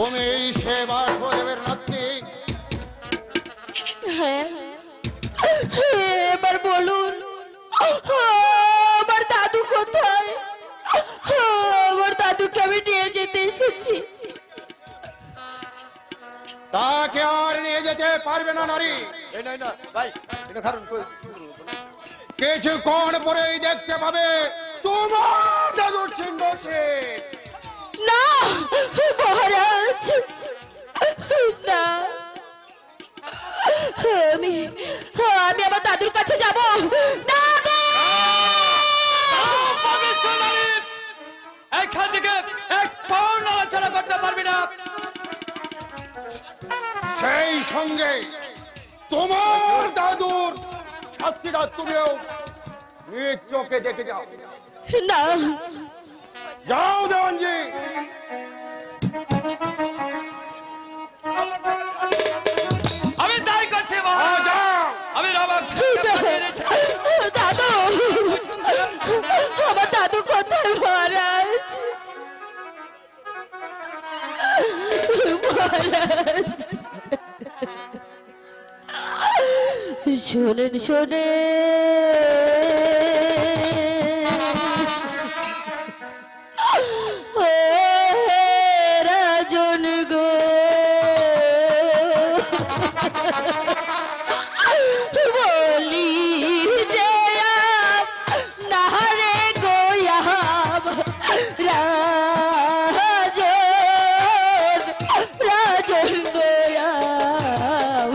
তুমি সে বাসুদেবের নাতনি? হ্যাঁ, এবার বলুন আমার দাদু কোথায়? আমার দাদুকে আমি নিয়ে যেতে এসেছি। তাকে আর নিয়ে যেতে পারবে না নারী। কিছুক্ষণ পরেই দেখতে পাবে তোমার দাদুর চিহ্ন। না মহারাজ, না, আমি আমার দাদুর কাছে যাব। দাদু, এখান থেকে এক পাও নড়াচড়া করতে পারবি না। সেই সঙ্গে তোমার দাদুর শাস্তিটা তুমিও নিজ চোখে দেখে যাও। না, যাও দেওয়ানজি। আমি তাই করছি। আমি দাদু, আমার দাদু কোথায় মহারাজ? মহারাজ শোনেন, রাজন গো, বলি যে নাহারে গোয়াব রাজন গোয়াব।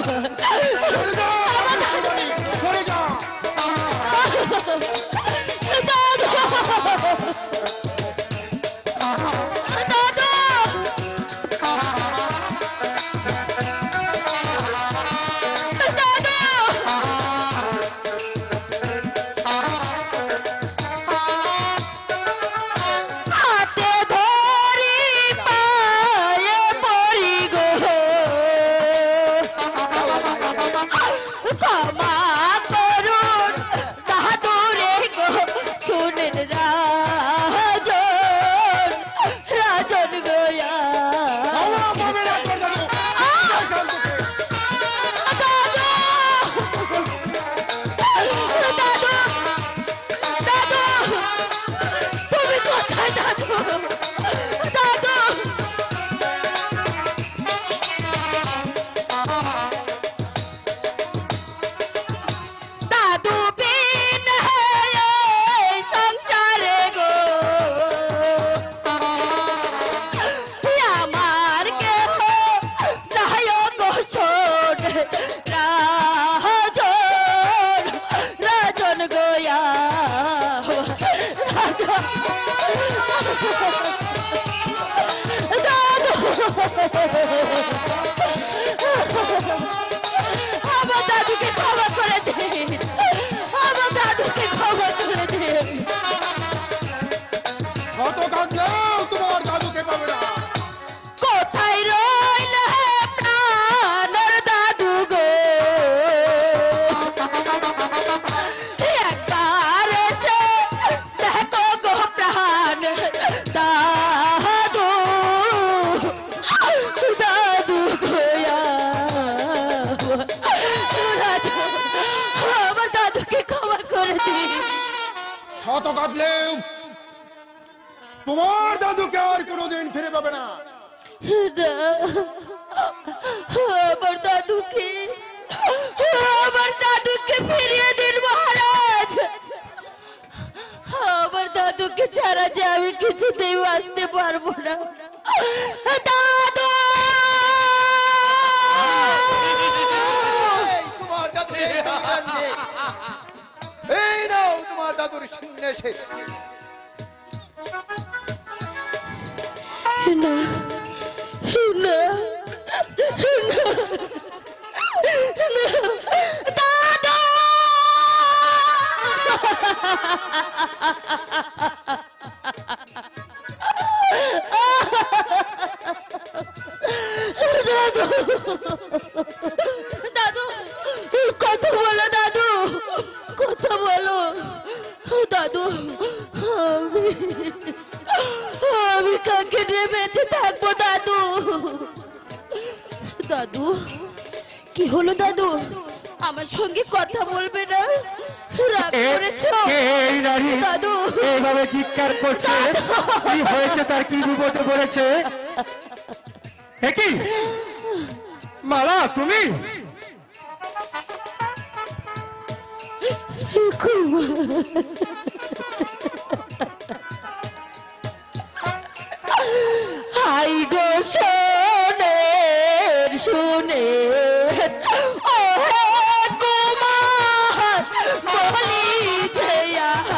আমার দাদুকে ক্ষমা করে দে, আমার দাদুকে ক্ষমা করে দে। কত কাঁদলেও তোমার দাদুকে পাবে না। কোথায় রইল প্রাণের দাদু গো? একবার এসে দেখো গো প্রাণ দাদু, দাদু গোয়া। আমার দাদুকে ক্ষমা করে দিই। শত কাঁদলেও তোমার দাদুকে আর কোনোদিন ফিরে পাবে না। আমার দাদুকে ফিরিয়ে দিন মহারাজ। আমার দাদুকে ছাড়া যে আমি কিছুতেই বাঁচতে পারবো না। দাদু, তোমার দাদু এই নাও তোমার দাদুর সন্ন্যাসী। না, না, দাদু, দাদু, কথা বলো দাদু, কথা বলো দাদু। আমি কাকে নিয়ে বেঁচে থাকবো দাদু? দাদু কি হলো দাদু আমার সঙ্গে কথা বলবে না রাগ করেছো এই নারী দাদু এইভাবে চিৎকার করছে কি হয়েছে তার কি বিপদে পড়েছে কি মালা তুমি হাই গো শোনের শুনে ও হে কুমার বলি যে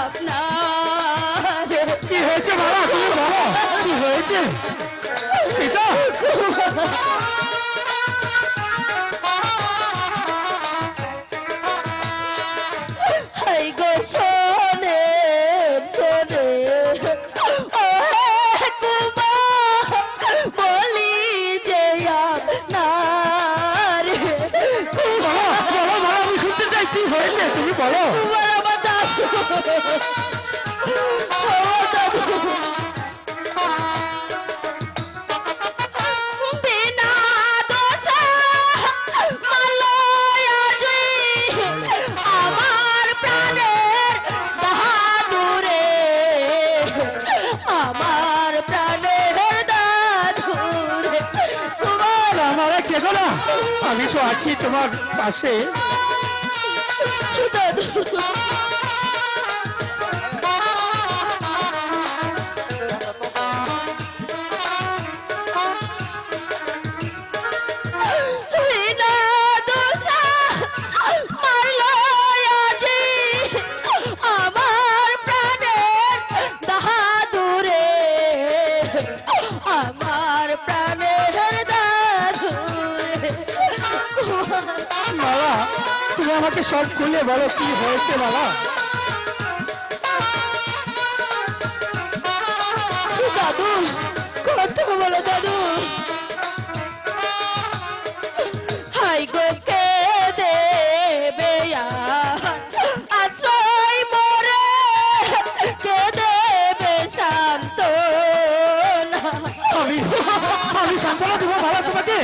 আপনার কি হয়েছে মালা তুমি বলো কি হয়েছে পিতা হাই গো শোনের শুনে ও হে কুমার বলি যে আপনার বলো মালা আমি শুনতে চাই কি হয়েছে তুমি বলো কুমার আমার দাদু বিনা দোষে মালয়াজি আমার প্রাণের বাহাদুরে আমার প্রাণের দাদুরে কুমার আমারে কেঁদো না আমি তো আছি তোমার পাশে দাদু বিনা দোষে মালয়াজি আমার প্রাণের বাহাদুরে আমার প্রাণের দাদুরে মালা তুমি আমাকে সব খুলে বলো কি হয়েছে মালা দাদু কথা বলো দাদু হাই গো কে দেবে আশ্রয় মোরে কে দেবে শান্ত আমি আমি সান্ত্বনা দেবো মালা তোমাকে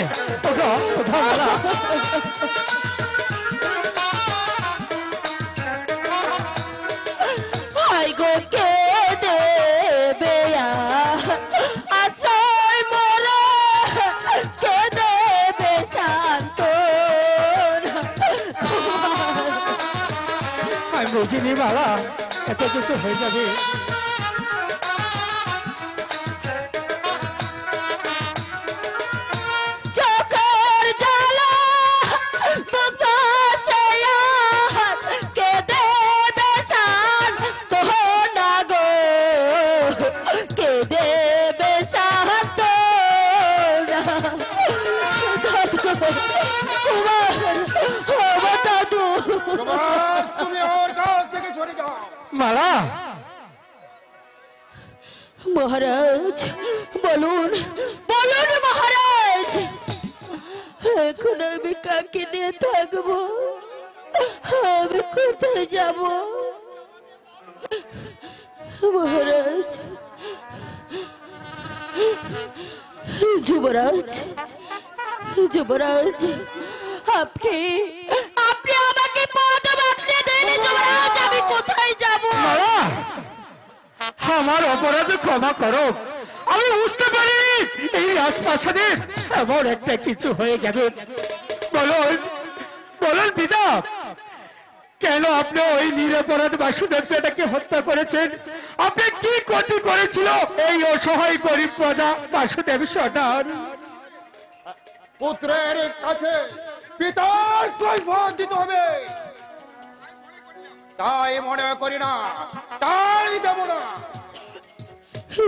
ওঠো ওঠো মালা হাই গো কে দেবে আশ্রয় মোরে কে দেবে শান্ত আমি বুঝিনি মালা এত কিছু হয়ে যাবে চোখের জ্বালা কে দেবে শান্ত না গো কে দেবে শান্ত দাদু যুবরাজ তুমি ওর কাছ থেকে সরে যাও মালা মহারাজ বলুন বলুন মহারাজ এখন আমি কাকে নিয়ে থাকবো আমি কোথায় যাব মহারাজ যুবরাজ যুবরাজ আপনি আপনি আমাকে পদ বাতলে দেন যুবরাজ আমি কোথায় যাব মালা আমার অপরাধ ক্ষমা করো আমি বুঝতে পারি এই রাজপ্রাসাদে এমন একটা কিছু হয়ে যাবে বলুন বলুন পিতা কেন আপনি ওই নিরপরাধ বাসুদেব বেটাকে হত্যা করেছেন আপনি কি ক্ষতি করেছিল এই অসহায় গরিব প্রজা বাসুদেব সর্দার পুত্রের কাছে পিতার কৈফিয়ত দিতে হবে তাই মনে করি না তাই দেব না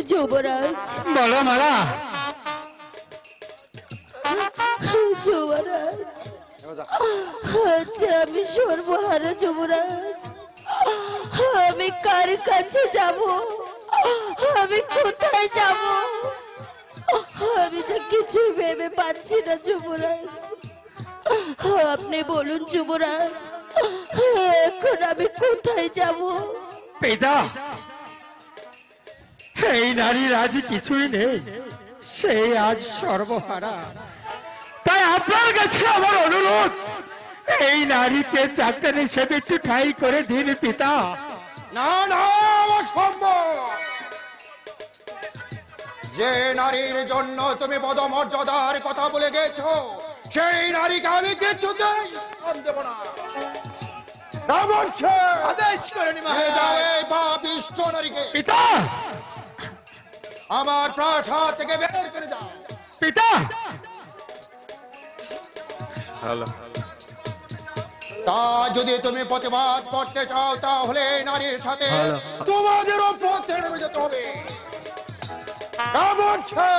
যুবরাজ বলো মালা যুবরাজ আচ্ছা আমি সর্বহারা যুবরাজ আমি কার কাছে যাব আমি কোথায় যাব আমি যে কিছু ভেবে পাচ্ছি না যুবরাজ আপনি বলুন যুবরাজ এখন আমি কোথায় যাব পিতা এই নারীর আজ কিছুই নেই সেই আজ সর্বহারা তাই আপনার কাছে আমার অনুরোধ, এই নারীকে চাকর হিসেবে একটু ঠাই করে দিন পিতা। না না, অসম্ভব। যে নারীর জন্য তুমি পদমর্যাদার কথা বলে গেছো, সেই নারীকে আমি কিছুতেই স্থান দেব না। আদেশ করেন পাপিষ্ঠ নারীকে পিতা, আমার প্রাসাদ থেকে বের করে দাও। পিতা, তা যদি তুমি প্রতিবাদ করতে চাও, তাহলে এই নারীর সাথে তোমাদেরও পথে নেমে যেতে হবে।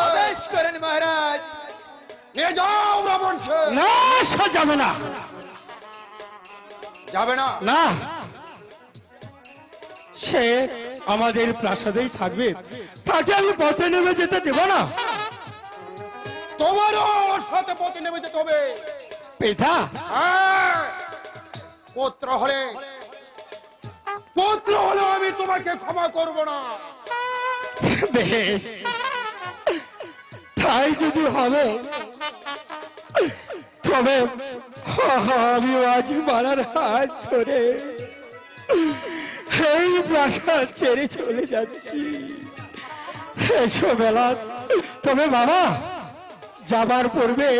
আদেশ করেন মহারাজ। নিয়ে যাও রাবণ। না, সে যাবে না। যাবে না? না, সে আমাদের প্রাসাদেই থাকবে, তাকে আমি পথে নেমে যেতে দেব না। তোমারও ওর সাথে পথে নেমে যেতে হবে। পিতা, হ্যাঁ, পুত্র হলে আমি তোমাকে ক্ষমা করব না। বেশ, তাই যদি হবে, তবে আমি আজ মারার হাত ধরে এই প্রাসাদ ছেড়ে চলে যাচ্ছি। এসো বেলা, তবে বাবা যাবার পূর্বে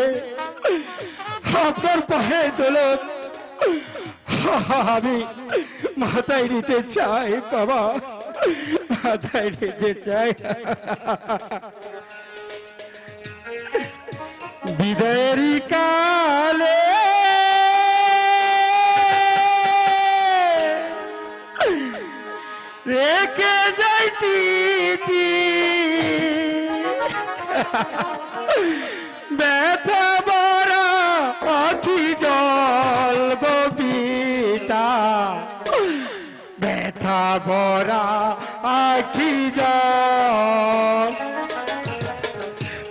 আপনার পায়ে দোলন আমি মাথায় নিতে চাই বাবা, মাথায় নিতে চাই। বিদায়ের কালে রেখে যাইছি ব্যথা বড়া আখি জল গোপিতা, ব্যথা বড়া আখি জল।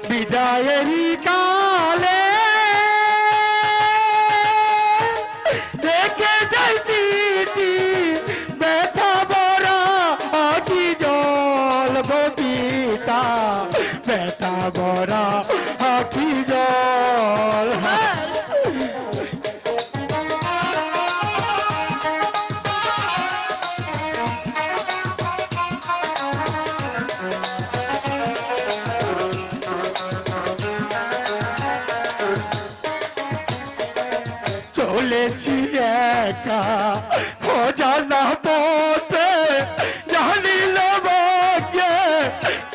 বিদায়ের কালে দেখে যাইছি ব্যথা বড়া আখি জল গোপিতা, ব্যথা বড়া আখি জল। চলেছি একা খোঁজানা পথে, জানিল ভাগ্যে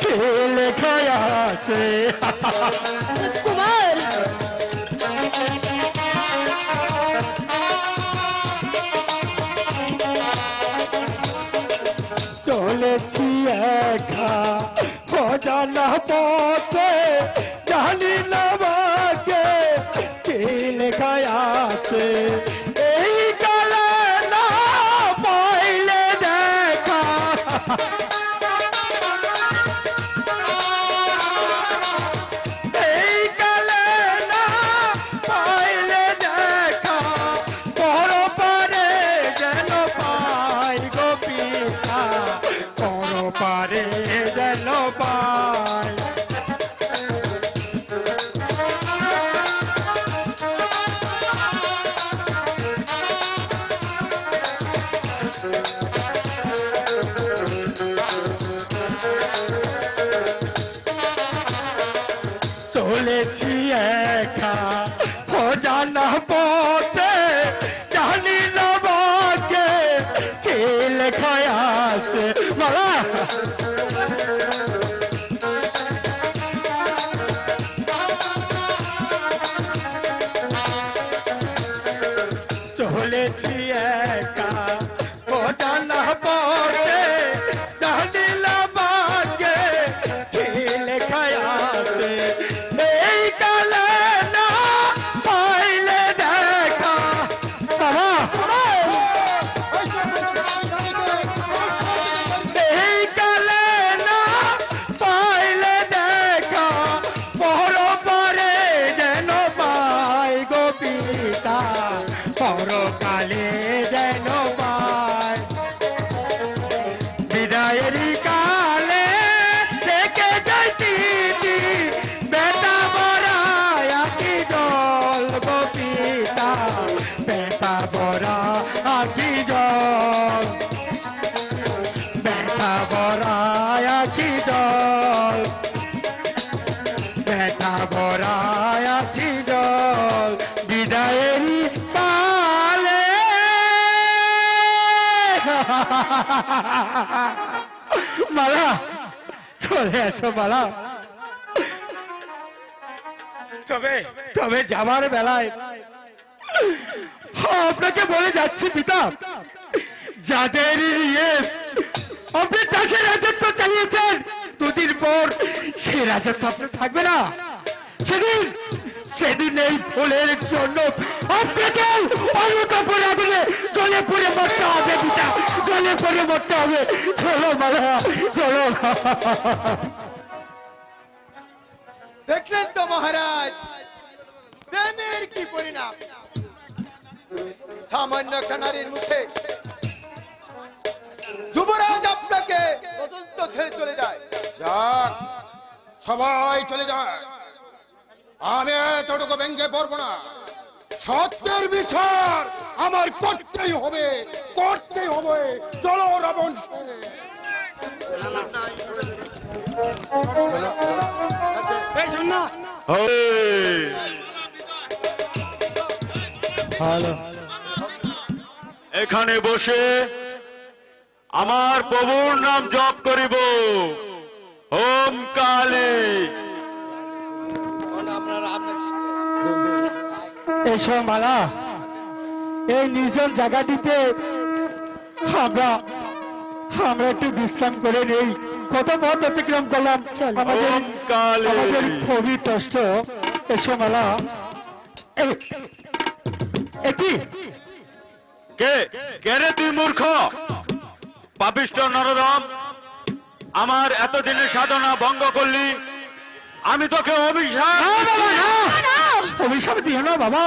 কে লেখা আছে। কুমার, চলেছি একা খোঁজানা পথে, জানিল ভাগ্যে কে লেখা আছে। এই কালে না পাইলে দেখা, এই কালে না পাইলে দেখা, পর পারে যেন পাই গোপিতা, পর পারে যেন পাই। চলেছি একা খোঁজানা পথে, জানি না ভাগ্যে কে লেখা আছে। বলা চলেছি একা খোঁজানা পথে, জানি না ভাগ্যে কে লেখা আছে। এই কালে না পাইলে দেখা, বাবা এই কালে না পাইলে দেখা, পর পারে যেন পাই গোপিতা, পরকালে যেন পাই। বিদায়ের কালে দেখে যাইছি ব্যথা বড়া আখি জল মালা চলে আসো মালা। তবে তবে যাবার বেলায় আপনাকে বলে যাচ্ছি পিতা, যাদের নিয়ে আপনি দাসের রাজত্ব চালিয়েছেন, দুদিন পর সে রাজত্ব আপনার থাকবে না। সেদিন সেদিন এই ফুলের জন্য আপনাকে অনুতাপের আগুনে জ্বলে পড়ে মরতে হবে পিতা, জ্বলে পড়ে মরতে হবে। চলো মালা চলো। দেখলেন তো মহারাজ, প্রেমের কি পরিণাম। সামান্য একটা নারীর মুখে যুবরাজ আপনাকে তদন্ত ছেড়ে চলে যায়। যাক, সবাই চলে যায়, আমি এতটুকু ভেঙে পড়বো না। সত্যের বিচার আমার করতেই হবে, করতেই হবে। চলো রাবণ সেন। এখানে বসে আমার প্রভুর নাম জপ করিব। ওম কালী। এসো মালা, এই নির্জন জায়গাটিতে আমরা একটু বিশ্রাম করে নেই। কত পথ অতিক্রম করলাম, আমাদের ওম কালী। আমাদের খুবই কষ্ট। এসো মালা। কি কে কে রে তুই মূর্খ পাপিষ্ঠ নরদম, আমার এতদিনের সাধনা ভঙ্গ করলি। আমি তোকে অভিশাপ অভিশাপ দিও না বাবা,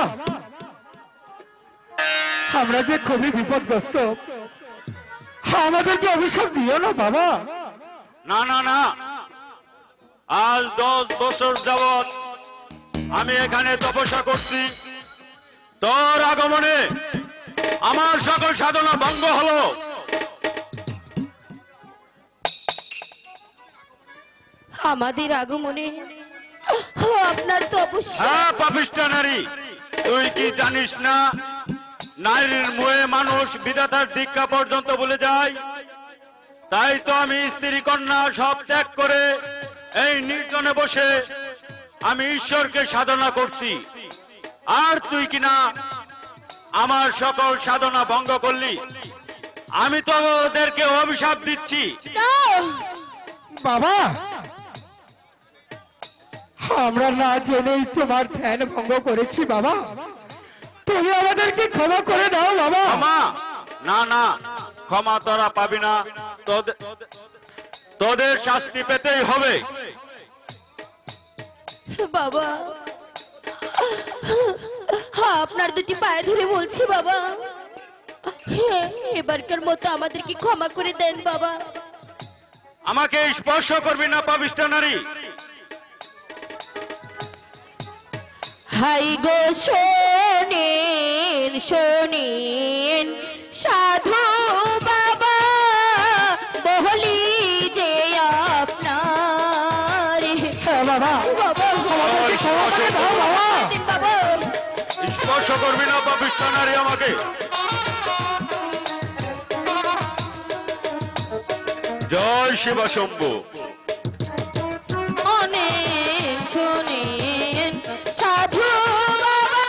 আমরা যে খুবই বিপদগ্রস্ত, আমাদেরকে অভিশাপ দিও না বাবা। না না না, আজ 10 বছর যাবৎ আমি এখানে তপস্যা করছি। তোর আগমনে আমার সকল সাধনা ভঙ্গ হলো। আমাদের আগমনে আপনার তো অবশ্যই। হ্যাঁ পাপিষ্ঠ নারী, তুই কি জানিস না নারীর মুয়ে মানুষ বিধাতার দীক্ষা পর্যন্ত ভুলে যায়? তাই তো আমি স্ত্রী কন্যা সব ত্যাগ করে এই নির্জনে বসে আমি ঈশ্বরকে সাধনা করছি। আর তুই কিনা আমার সকল সাধনা ভঙ্গ করলি। আমি তো ওদেরকে অভিশাপ দিচ্ছি। বাবা, আমরা না জেনেই তোমার ধ্যান ভঙ্গ করেছি বাবা, তুমি আমাদেরকে ক্ষমা করে দাও বাবা। ক্ষমা? না না, ক্ষমা তোরা পাবি না। তোদের শাস্তি পেতেই হবে। বাবা, আপনার দুটি পায়ে ধরে বলছি বাবা, এবারকার মতো আমাদেরকে ক্ষমা করে দেন বাবা। আমাকে স্পর্শ করবি না পাপিষ্ঠ নারী। হাই গো শোনেন শোনেন সাধু বাবা, বলি যে আপনার। বাবা বাবা, আমাদেরকে ক্ষমা করে দাও বাবা। বাবা, স্পর্শ করবি না পাপিষ্ঠ নারী আমাকে। জয় শিব শম্ভু। অনেক শোনেন সাধু বাবা,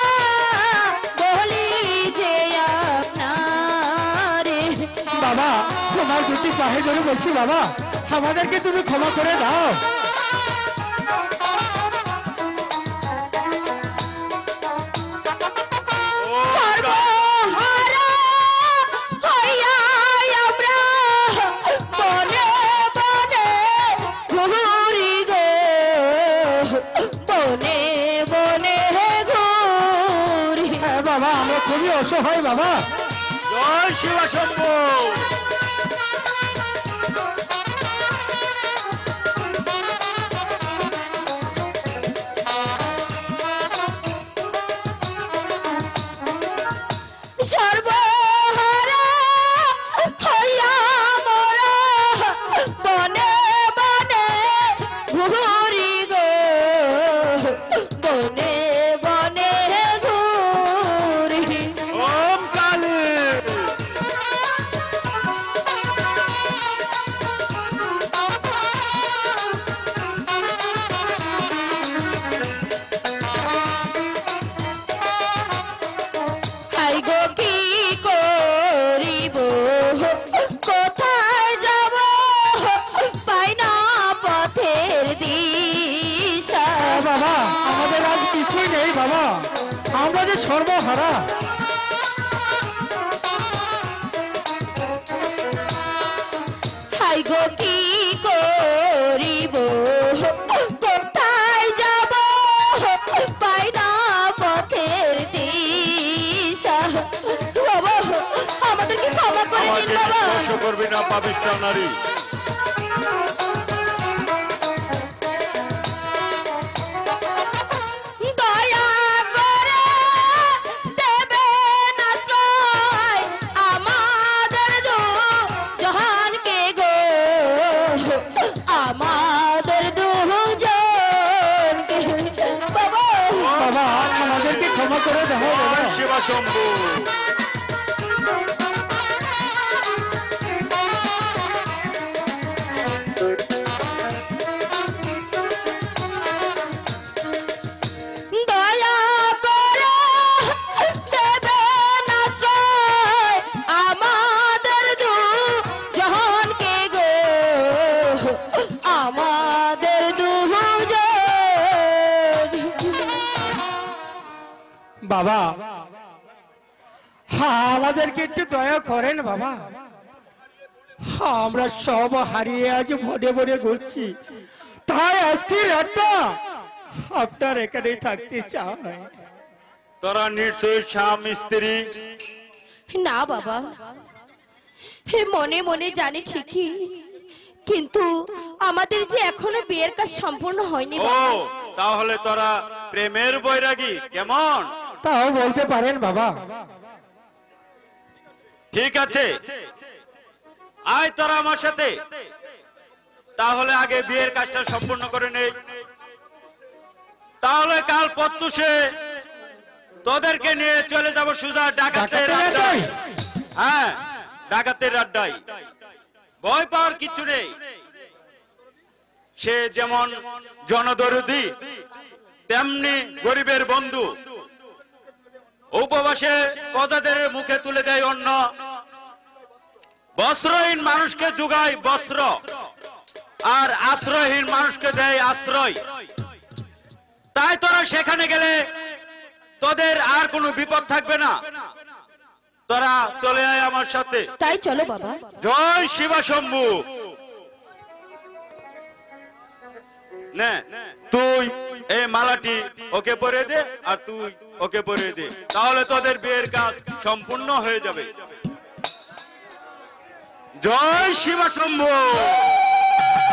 বলি যে আপনার। বাবা, তোমার দুটি পায়ে ধরে বলছি বাবা, আমাদেরকে তুমি ক্ষমা করে দাও। সর্বহারা হইয়া আমরা বনে বনে ঘুরি গো, বনে বনে ঘুরি। হ্যাঁ বাবা, আমরা খুবই অসহায় বাবা। জয় শিব শম্ভু। সর্বহারা হইয়া মোরা বনে বনে ঘুরি গো, বনে বনে ঘুরি। ওম কালী। সর্বহারা। হাই গো কি করিব, কোথায় যাব, পাই না পথের দিশা। বাবা আমাদেরকে ক্ষমা করে দিন আমাকে বাবা। স্পর্শ করবি না পাপিষ্ঠ নারী। দয়া করে দেবেন আশ্রয় আমাদের দুজনকে গো, আমাদের দুজনকে। বাবা বাবা আমাদেরকে ক্ষমা করে দাও বাবা। শিবা শম্ভু দয়া করে দেবেন আশ্রয় আমাদের দুজনকে গো, আমাদের দুজন। বাবা হ্যাঁ আমাদেরকে একটু দয়া করেন বাবা। হ্যাঁ আমরা সব হারিয়ে আজ ভরে ভরে ঘুরছি, তাই আজকে রাতটা আপনার এখানেই থাকতে চাই। তোরা নিশ্চয়ই স্বামী স্ত্রী। না বাবা, হে মনে মনে জানি ঠিকই, কিন্তু আমাদের যে এখনো বিয়ের কাজ সম্পূর্ণ হয়নি ও বাবা। তাহলে তোরা প্রেমের বৈরাগী কেমন? তাও বলতে পারেন বাবা। ঠিক আছে, আয় তোরা আমার সাথে। তাহলে আগে বিয়ের কাজটা সম্পূর্ণ করে নেই, তাহলে কাল প্রত্যুষে তোদেরকে নিয়ে চলে যাব সুজা ডাকাতের আড্ডায়। হ্যাঁ ডাকাতের আড্ডায়, ভয় পাওয়ার কিছু নেই। সে যেমন জনদরদি তেমনি গরিবের বন্ধু। উপবাসে প্রজাদের মুখে তুলে দেয় অন্ন, বস্ত্রহীন মানুষকে যোগায় বস্ত্র, আর আশ্রয়হীন মানুষকে দেয় আশ্রয়। তাই তোরা সেখানে গেলে তোদের আর কোনো বিপদ থাকবে না। তোরা চলে আয় আমার সাথে। তাই চলো বাবা। জয় শিবা শম্ভু। নে তুই এই মালাটি ওকে পরে দে, আর তুই ওকে পরে দে, তাহলে তোদের বিয়ের কাজ সম্পূর্ণ হয়ে যাবে। জয় শিবা শম্ভু।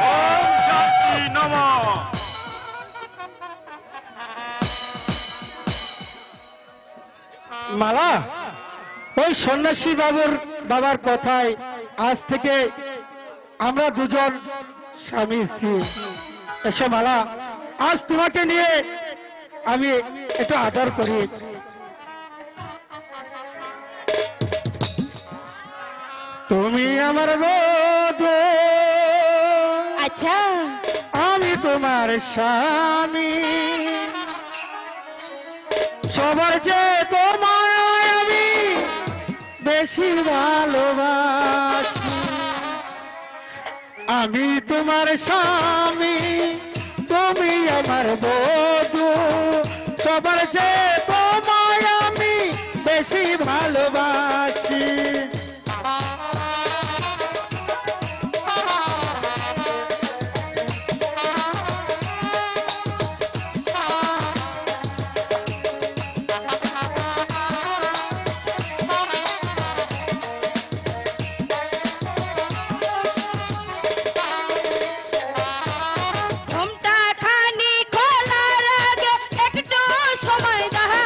ওম শান্তি নমঃ। মালা ওই সন্ন্যাসী বাবার কথায় আজ থেকে আমরা দুজন স্বামী স্ত্রী। এসো মালা, আজ তোমাকে নিয়ে আমি একটু আদর করি। তুমি আমার বধূ, আচ্ছা আমি তোমার স্বামী, সবার যে তোমায় আমি বেশি ভালোবাসি। আমি তোমার স্বামী, তুমি আমার বধূ, সবার যে তোমায় আমি বেশি ভালোবাসি। ঘুমটা খানি খোলার আগে একটু সময় দাও।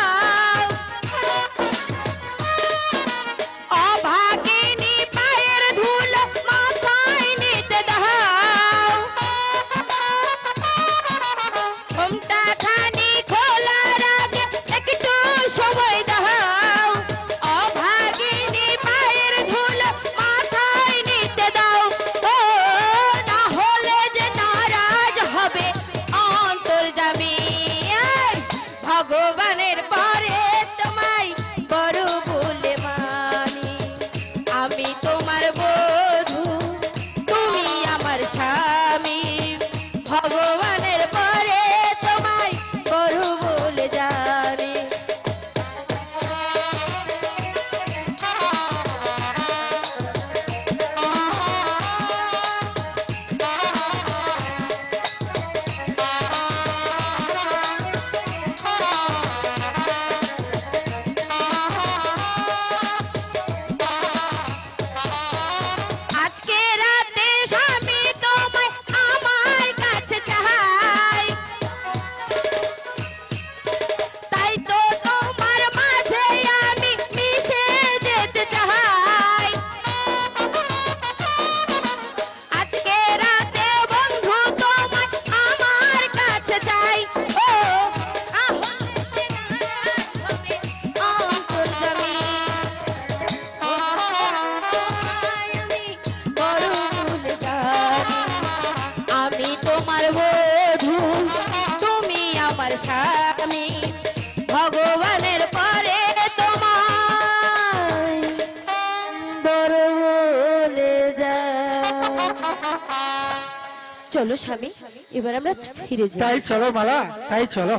চলো স্বামী, এবার আমরা ফিরে যাই। তাই চলো মালা, তাই চলো।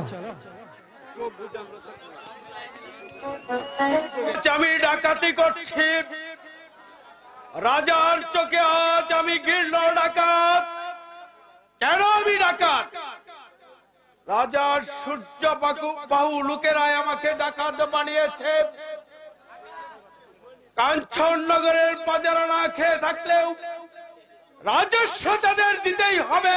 আমি ডাকাতি করছি, রাজার চোখে আজ আমি ঘৃণ্য ডাকাত। কেন আমি ডাকাত? রাজার সূর্য বাহু লোকেরাই আমাকে ডাকাত বানিয়েছে। কাঞ্চননগরের বাজার না খেয়ে থাকলেও রাজস্ব তাদের দিতেই হবে,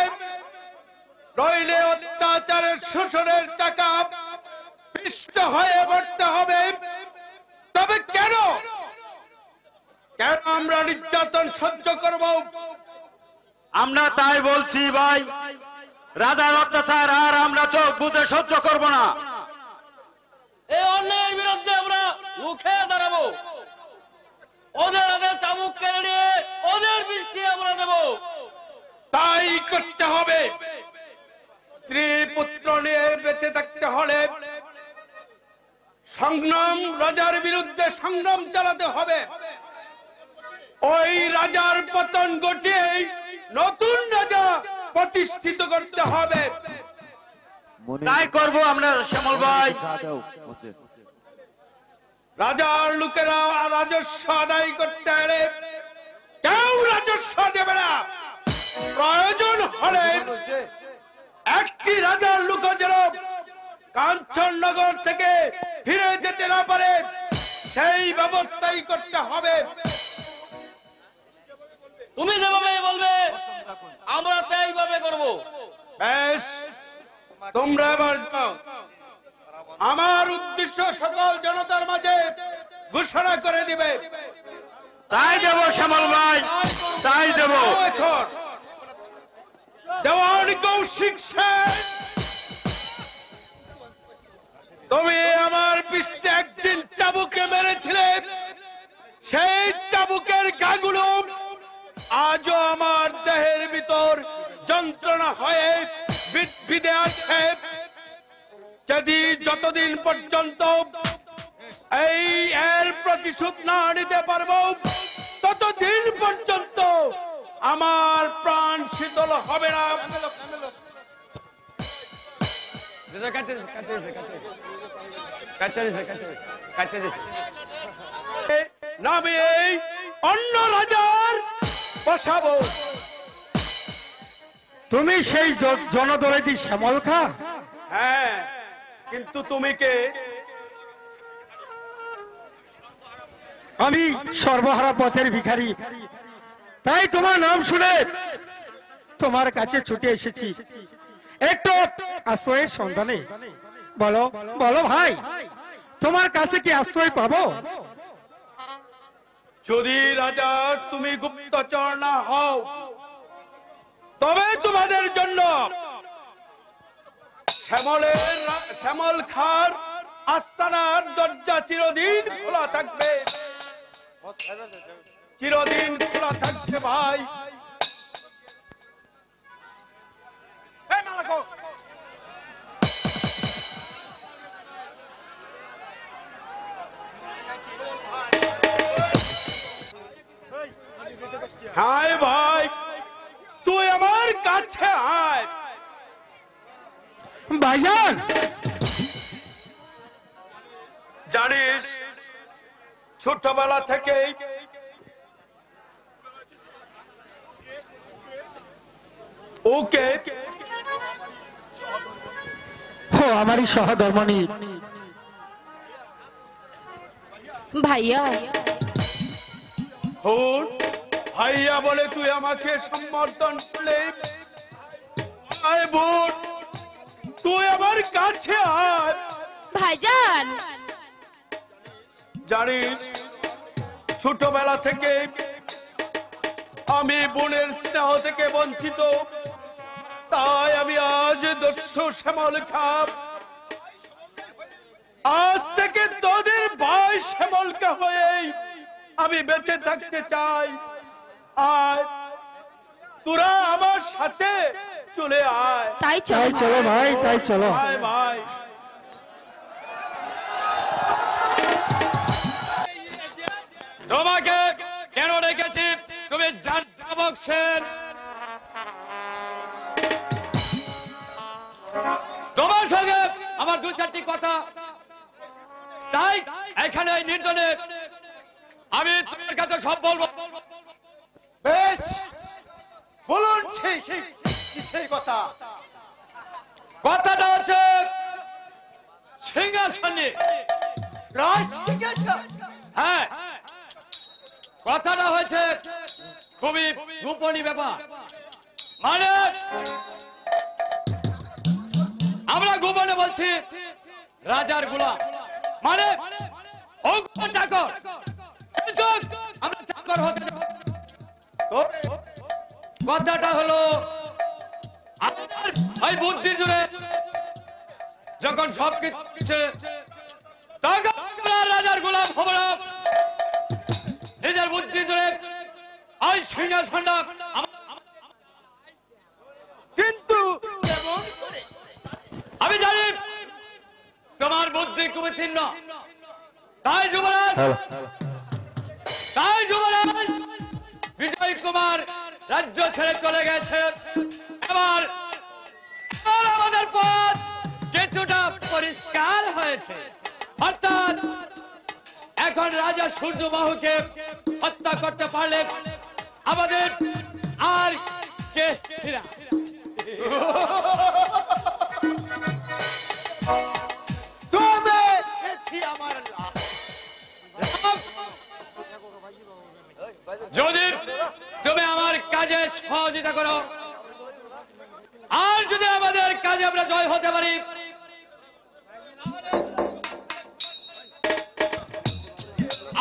নইলে অত্যাচারের শোষণের চাকা পিষ্ট হয়ে পড়তে হবে। তবে কেন কেন আমরা নির্যাতন সহ্য করব? আমরা তাই বলছি ভাই, রাজার অত্যাচার আর আমরা চোখ বুঝে সহ্য করব না। এই অন্যায়ের বিরুদ্ধে আমরা রুখে দাঁড়াবো। ওদের আগে চাবুক কেড়ে নিয়ে ওদের বৃষ্টি আমরা দেব। তাই করতে হবে। স্ত্রী পুত্র নিয়ে বেঁচে থাকতে হলে সংগ্রাম, রাজার বিরুদ্ধে সংগ্রাম চালাতে হবে। ওই রাজার পতন ঘটিয়ে নতুন রাজা প্রতিষ্ঠিত করতে হবে। তাই করব আমরা শ্যামল ভাই। রাজার লোকেরা রাজস্ব আদায় করতে হলে কেউ রাজস্ব দেবে না। প্রয়োজন হলে একটি রাজার লোক যেন কাঞ্চননগর থেকে ফিরে যেতে না পারে সেই ব্যবস্থাই করতে হবে। তুমি যেভাবে বলবে আমরা সেইভাবে করব। বেশ, তোমরা এবার যাও। আমার উদ্দেশ্য সকল জনতার মাঝে ঘোষণা করে দিবে। তাই দেব শ্যামল ভাই, তাই দেব। দেওয়ান কৌশিক সেন, তুমি আমার পৃষ্ঠে একদিন চাবুকে মেরেছিলে, সেই চাবুকের ঘাগুলো আজও আমার দেহের ভিতর যন্ত্রণা হয়ে বিধে আছে। যদি যতদিন পর্যন্ত এই এর প্রতিশোধ না নিতে পারবো ততদিন পর্যন্ত আমার প্রাণ শীতল হবে না। নামে অন্য রাজার বসাবো। তুমি সেই জনদরদি শ্যামল খা? হ্যাঁ, কিন্তু তুমি কে? আমি সর্বহারা পথের ভিখারি, তাই তোমার নাম শুনে তোমার কাছে ছুটে এসেছি একটু আশ্রয়ের সন্ধানে। বলো বলো ভাই, তোমার কাছে কি আশ্রয় পাবো? যদি রাজা তুমি গুপ্তচর না হও তবে তোমাদের জন্য শ্যামল খার আস্তানার দরজা চিরদিন খোলা থাকবে। চিরদিন খোলা থাকবে ভাই। হায় ভাই, তুই আমার কাছে আয়। ভাইজান, জানিস ছোটবেলা থেকে ওকে ও আমারই সহধর্মণী। ভাইয়া, হুন ভাইয়া বলে তুই আমাকে সমর্থন করলে। আয় বোন, তুই আমার কাছে আয়। ভাইজান, জানিস ছোটবেলা থেকে আমি বোনের স্নেহ থেকে বঞ্চিত, তাই আমি আজ দস্যু শ্যামল খাপ। আজ থেকে তোদের ভাই শ্যামলকে হয়েই আমি বেঁচে থাকতে চাই। আয়, তোরা আমার সাথে চলে আয়। তাই তাই চলো ভাই, তাই চলো। আয় ভাই। তোমাকে কেন রেখেছি তুমি জাবক সেন? তোমার সঙ্গে আমার দু চারটি কথা, তাই এখানে এই নির্জনে আমি তোমার কাছে সব বলবো। বেশ, বলুন সেই কথা। কথাটা হচ্ছে সিংহাসন নিয়ে। হ্যাঁ, কথাটা হয়েছে খুবই গোপনীয় ব্যাপার। মানে আমরা গোপনে বলছি রাজার গোলাম, মানে চাকর, আমরা চাকর হতে যাব। কথাটা হলো আমার বুদ্ধি জুড়ে যখন সবকিছু তখন রাজার গোলাম হব না। নিজের বুদ্ধি জুড়ে ওই সিংহাসনটা কিন্তু আমি জানি তোমার বুদ্ধি খুবই তীক্ষ্ণ। তাই যুবরাজ বিজয় কুমার রাজ্য ছেড়ে চলে গেছে। এবার আমাদের পথ কিছুটা পরিষ্কার হয়েছে। অর্থাৎ এখন রাজা সূর্যবাহুকে হত্যা করতে পারলে আমাদের আর কে ফিরা। আমার যদি তুমি আমার কাজে সহযোগিতা করো, আর যদি আমাদের কাজে আমরা জয় হতে পারি,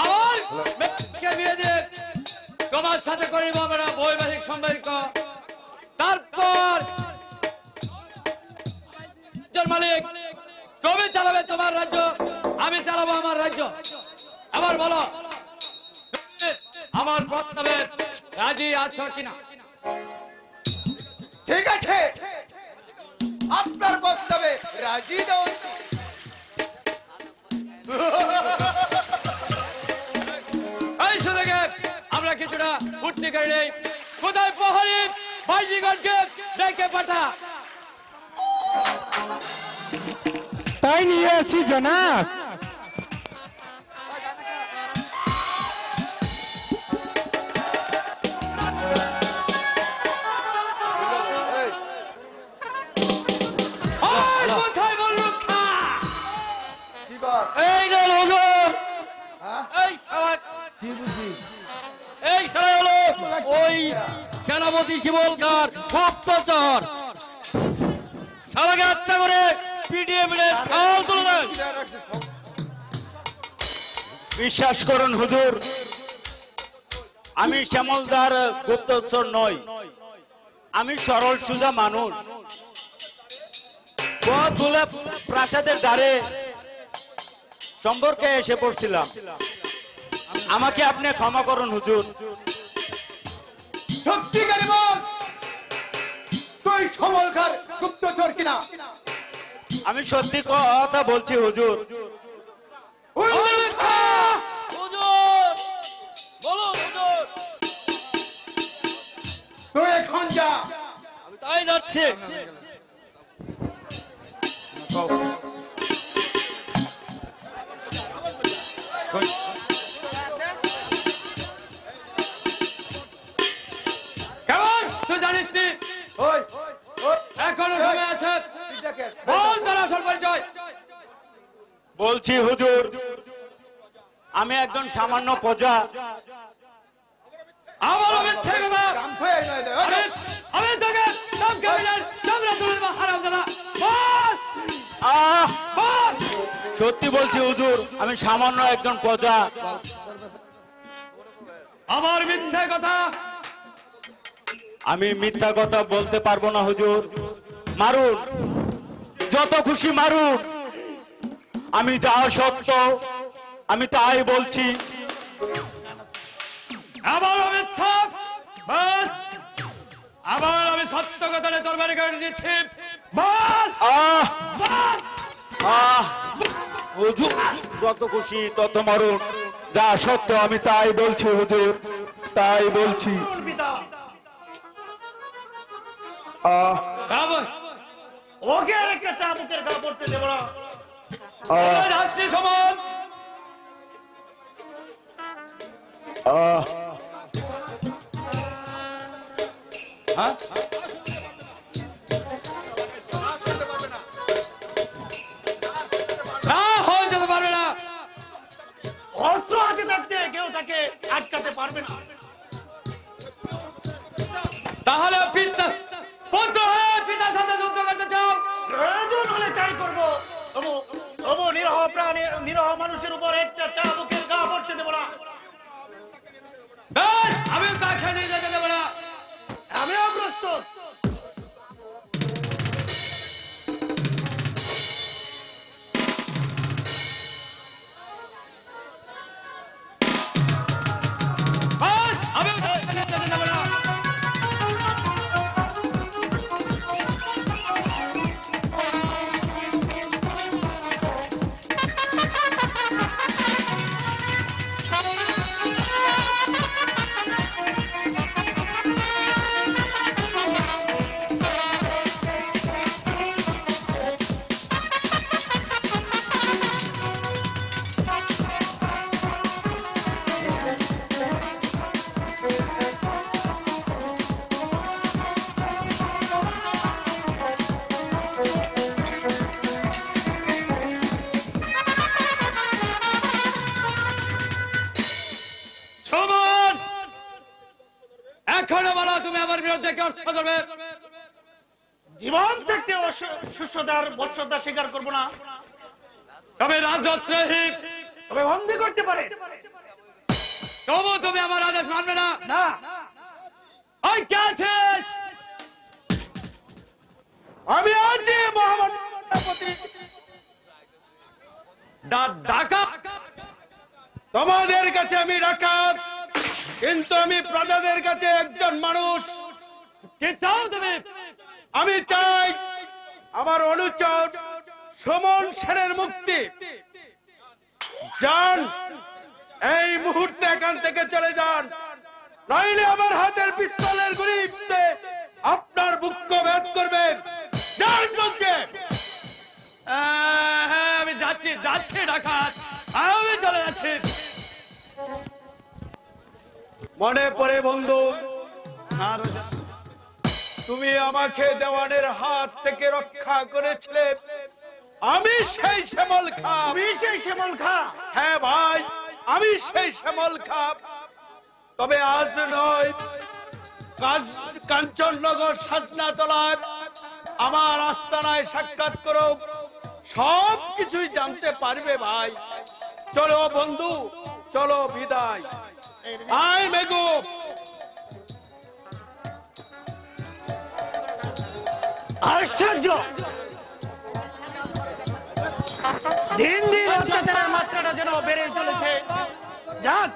আমার বিয়ে দিয়ে তোমার সাথে করিব আমরা বৈবাহিক সম্পর্ক। তারপর মালিক তুমি চালাবে তোমার রাজ্য, আমি চালাবো আমার রাজ্য। আবার বলো আমার প্রস্তাবে রাজি আছো কিনা? ঠিক আছে, আপনার প্রস্তাবে রাজি দেওয়া। এই সুযোগে আমরা কিছুটা ফুর্তি করে নেই। কোথায় প্রহরী বাজিগণকে ডেকে পাঠা। তাই নিয়ে আছি জনাব। কোথায় বলল খা? এই যে হুজুর, এই সারা হলো ওই সেনাপতি শিবলকার গুপ্তচর। সারাকে আচ্ছা করে পিটিয়ে পিটিয়ে ছাল তুলে দেন। বিশ্বাস করুন হুজুর, আমি শ্যামলদার গুপ্তচর নই, আমি সরল সুজা মানুষ। প্রাসাদের দ্বারে সম্পর্কে এসে পড়ছিলাম, আমাকে আপনি ক্ষমা করুন হুজুর। সত্যিকারে বল, তুই সমলকার গুপ্তচর কিনা? আমি সত্যি কথা বলছি হুজুর। তুই এখন যা। তাই যাচ্ছে। কেমন তুই জানিস নি? এখনো সময় আছে, বল তোর আসল পরিচয়। বলছি হুজুর, আমি একজন সামান্য প্রজা। আমার মিথ্যে কথা। আমি তোকে সব কাবিলার চামড়া তুলে দেবো হারামজাদা। বল বল। সত্যি বলছি হুজুর, আমি সামান্য একজন প্রজা। আমার মিথ্যে কথা। আমি মিথ্যা কথা বলতে পারবো না হুজুর। মারুন, যত খুশি মারুন, আমি যা সত্য আমি তাই বলছি। আবার মিথ্যা, বাস আবার আমি সত্য কথা তরবারি করে দিচ্ছি। বল বল। হুজুর যত খুশি তত মারুন, যা সত্য আমি তাই বলছি হুজুর, তাই বলছি। ওকে আর একটা চাবুকের গা পড়তে দেব না। আসছি সমান। হ্যাঁ হয়ে যেতে পারবে না। অস্ত্র হাতে থাকতে কেউ তাকে আটকাতে পারবে না। তাহলে পিতার পিতার সাথে যুদ্ধ করতে চাও? প্রয়োজন হলে চাই করবো। তবু নিরহ প্রাণী নিরহ মানুষের উপর একটা চাবুকের গা পড়তে দেবো না। আমি তাকে নিয়ে যেতে দেবো না। আমিও প্রস্তুত। জীবন থেকে সুস্থতার বর্ষতা স্বীকার করবো না। তবে রাজত্রহীন তবে বন্দী করতে পারে। তবু তুমি আমার আদেশ মানবে না। না ওই কে আছিস? আমি আছি মোহাম্মদ ডাকাত। তোমাদের কাছে আমি ডাকাত, কিন্তু আমি প্রজাদের কাছে একজন মানুষ। কি চাও তুমি? আমি চাই আমার অনুচর সুমন সেনের মুক্তি। যান, এই মুহূর্তে এখান থেকে চলে যান, নইলে আমার হাতের পিস্তলের গুলিতে আপনার বুক ভেদ করবেন। যান বলছে। হ্যাঁ আমি যাচ্ছি ডাকাত, আমি চলে যাচ্ছি। মনে পড়ে বন্ধু, তুমি আমাকে দেওয়ানের হাত থেকে রক্ষা করেছিলে। আমি সেই শ্যামল খা। তুমি সেই শ্যামল খা? হ্যাঁ ভাই, আমি সেই শ্যামল খা। তবে আজ নয়, কাঞ্চননগর সাজনাতলায় আমার আস্তানায় সাক্ষাৎ করো, সব কিছুই জানতে পারবে ভাই। চলো বন্ধু, চলো বিদায়। আই মেঘু। আশ্চর্য, দিন দিন অত্যাচারের মাত্রাটা যেন বেড়ে চলেছে। যাক,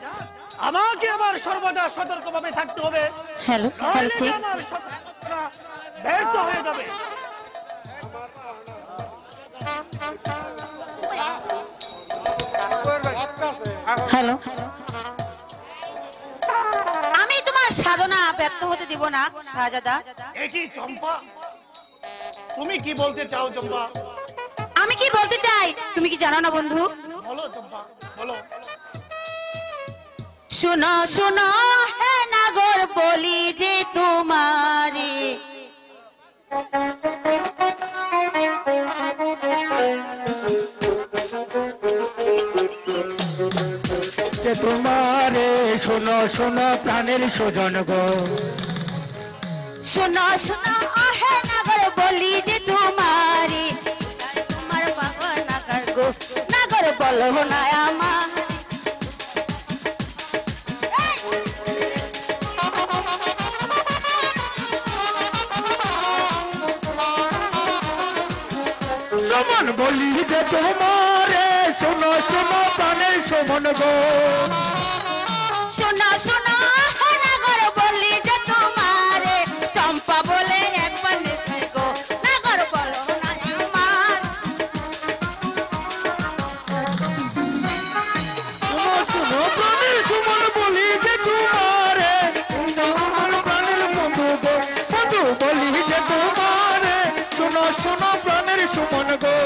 আমাকে আবার সর্বদা সতর্কভাবে থাকতে হবে। Hello check. ব্যর্থ হয়ে যাবে। হ্যালো, আমি তোমার সাধনা ব্যর্থ হতে দিব না শাহজাদা। একই চম্পা, তুমি কি বলতে চাও চম্পা? আমি কি বলতে চাই তুমি কি জানো না বন্ধু? বলো চম্পা, বলো। শোনো শোনো হে নাগর বলি যে তোমারে, তোমারে শোনো শোনো প্রাণের সুজন গো। শোনো শোনো হে নাগর বলি যে তোমারে, তোমার বাবা নাগর গো, নাগর বলো না আমার। সুমন বলি যে তোমারে, শোনো শোনো প্রাণের সুমন গো। শোনো শোনো হে নাগর বলি যে তোমারে, চম্পা বলে একবার নেবে গো, নাগর বলো না আমার। শোনো শোনো প্রাণের সুমন বলি যে তোমারে, আমার প্রাণের বন্ধু গো, বন্ধু বলি যে তোমারে, শোনো শোনো গো।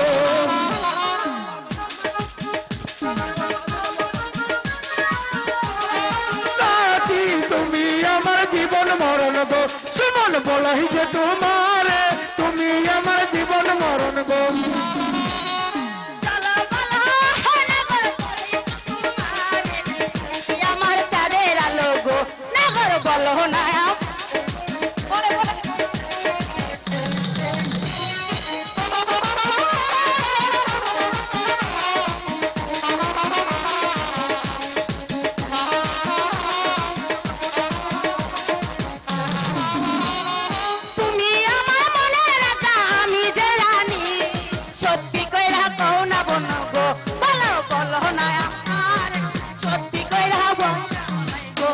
সাথী তুমি আমার জীবন মরণ গো, সুমন বলাই যে তোমারে, তুমি আমার জীবন মরণ গো। আমার চাঁদের আলো গো, নাগর বলো না তুমি আমার মনের রাজা, আমি যে রানী, সত্যি কইরা কও না বন গো, বলো বলো না আমার, সত্যি কইরা বল গো।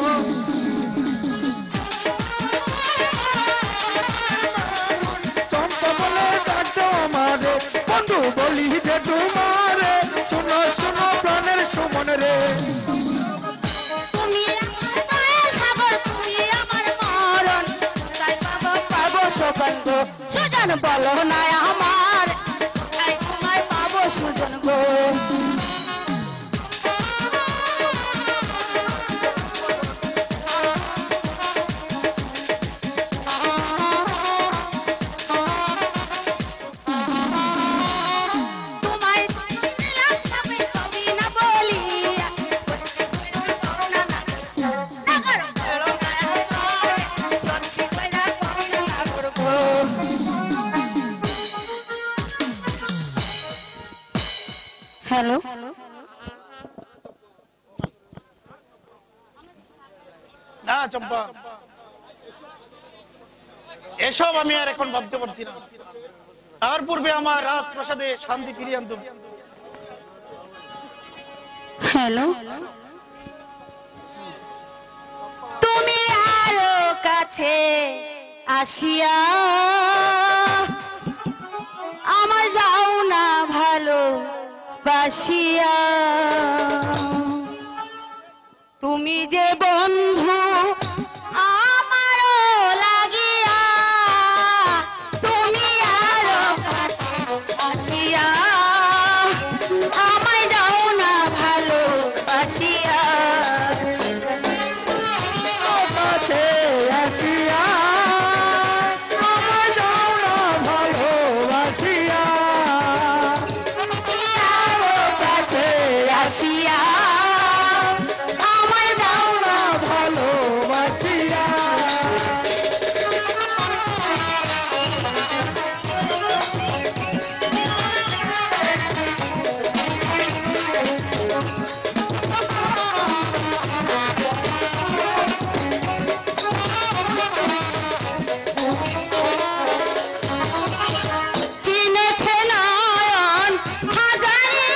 চম্পা বলে ডাকছো আমারে, বন্ধু বলি যে তোমারে, শোনো শোনো প্রাণের সুমন রে। তুমি আমার দয়াল সাগর, তুমি আমার মরণ, তাই পাবো পাবো সুজন গো, সুজন বলো না আমার, তাই তোমায় পাবো সুজন গো। তোমায় দিলাম সবে সবই না বলিয়া, নাগর বলো না আমার, সত্যি কইরা কও না নাগর গো। হ্যালো, না চম্পা, এসব আমি আর এখন ভাবতে পারছি না। তার পূর্বে আমার রাজপ্রাসাদে শান্তি ফিরিয়ে আনতে হবে। হ্যালো, তুমি আরো কাছে আসিয়া আমার যাও না ভালো বাসিয়া, তুমি যে বন্ধু আমারও লাগিয়া, তুমি আরো কাছে আসিয়া আমায় যাও না ভালো বাসিয়া। কাছে আসিয়া আমার যাও না ভালোবাসিয়া, আরো কাছে আসিয়া আমায় যাও না ভালোবাসিয়া। চিনেছে নয়ন হাজারি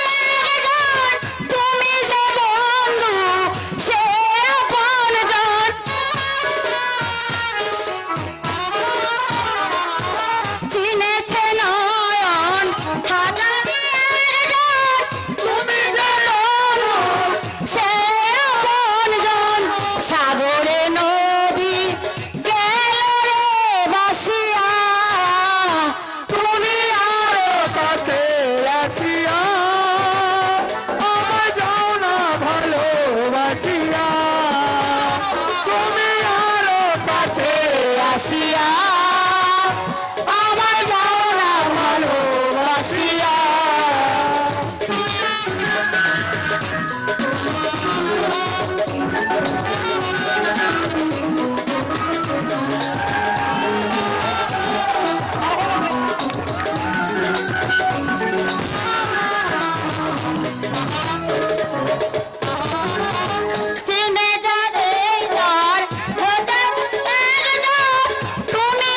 জন, তুমি যে বন্ধু সে আপনজন। চিনেছে নয়ন হাজারি জন, তুমি যে বন্ধু সে আপনজন। সাগরে নদী গেল রে বাসিয়া, তুমি আরো কাছে আসিয়া আমার যাও না ভালোবাসিয়া, তুমি আরো কাছে আসিয়া আমায় যাও না ভালোবাসিয়া। চিনে যাবে তার হতাম একজন, তুমি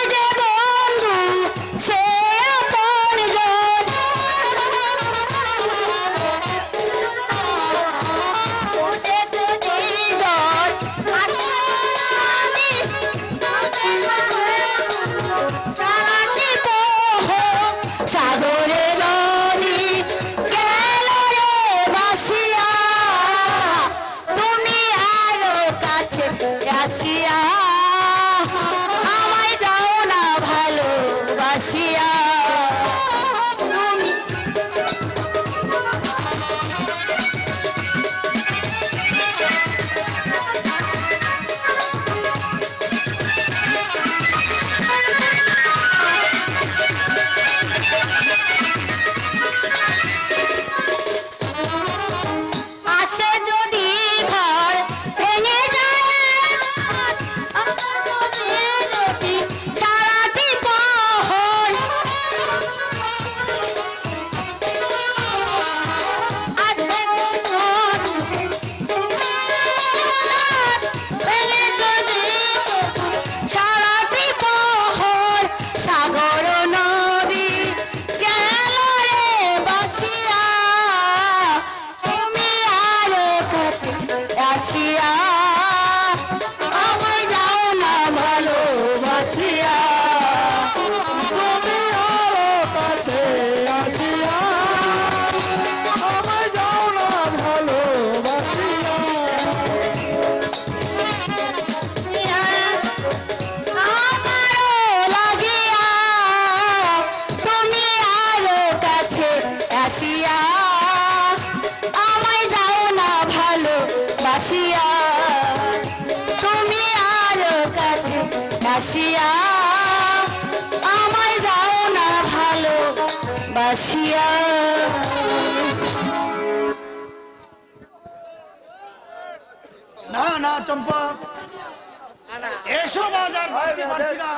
আসিয়া আমায় যাও না ভালোবাসিয়া তুমি আরো কাছে আসিয়া আমায় যাও না ভালোবাসিয়া আমারও লাগিয়া তুমি আরো কাছে আসিয়া আমায় যাও না ভালোবাসিয়া তুমি আরো কাছে আসিয়া আমায় যাও না ভালোবাসিয়া না না চম্পা এসব আজ আর ভাবতে পারছি না।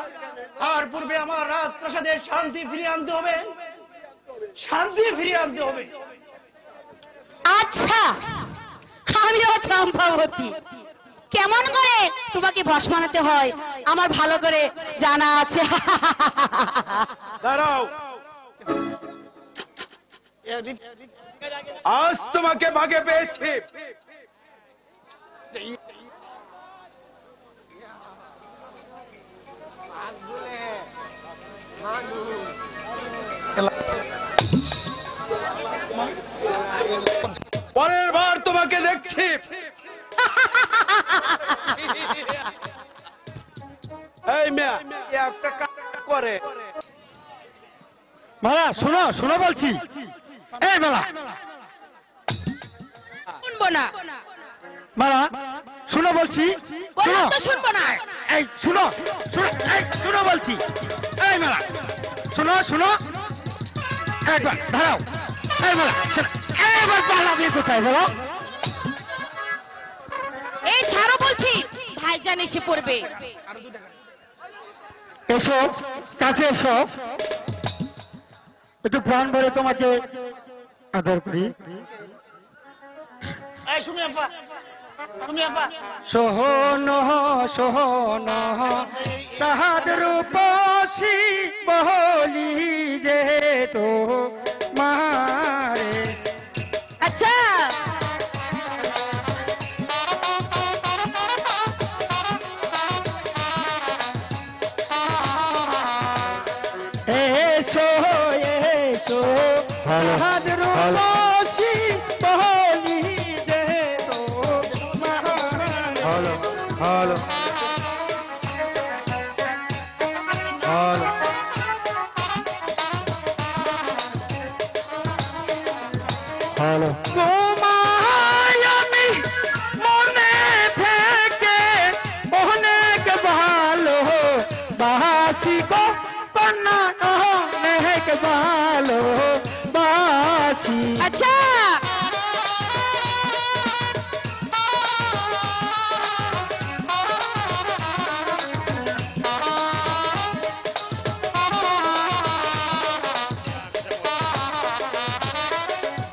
আর পূর্বে আমার রাজপ্রাসাদে শান্তি ফিরিয়ে আনতে হবে, শান্তি ফিরিয়ে আনতে হবে। আচ্ছা আমিও চম্পাবতী, কেমন করে তোমাকে ভস্মানাতে হয় আমার ভালো করে জানা আছে। দাঁড়াও, আজ তোমাকে ভাগে পেয়েছি। পরের বার তোমাকে দেখছি। এই মেয়া একটা কাজ করে। মালা শোনো শোনো বলছি, এই মালা শুনবো না, মালা শোনো বলছি, শোনো তো শুনবো না। এই শোনো শোনো, এই শোনো বলছি, এই মালা শোনো শোনো, একবার দাঁড়াও, এই মালা শোনো, এবার পালাবি কোথায় বলো? এই ছাড়ো বলছি, ভাইজান এসে পড়বে। এসো কাছে এসো, একটু প্রাণ ভরে তোমাকে আদর করি। এই সুমি আপা, সুমি আপা, সোহন সোহন তাহাদ রূপসী বহলি যে তো মারে। আচ্ছা এসো এসো তাহাদ রূপসী বহলি যে তো মারে। হলো হলো হলো হলো তোমায় আমি মনে থেকে অনেক ভালো বাসি গো কন্যা, অনেক ভালো বাসি। আচ্ছা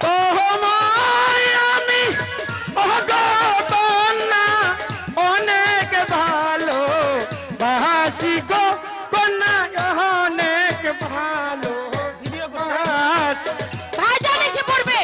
তোমায় আমি ওগো কন্যা অনেক ভালো বাসি গো কন্যা, অনেক ভালো বাসি। ভাইজান এসে পড়বে।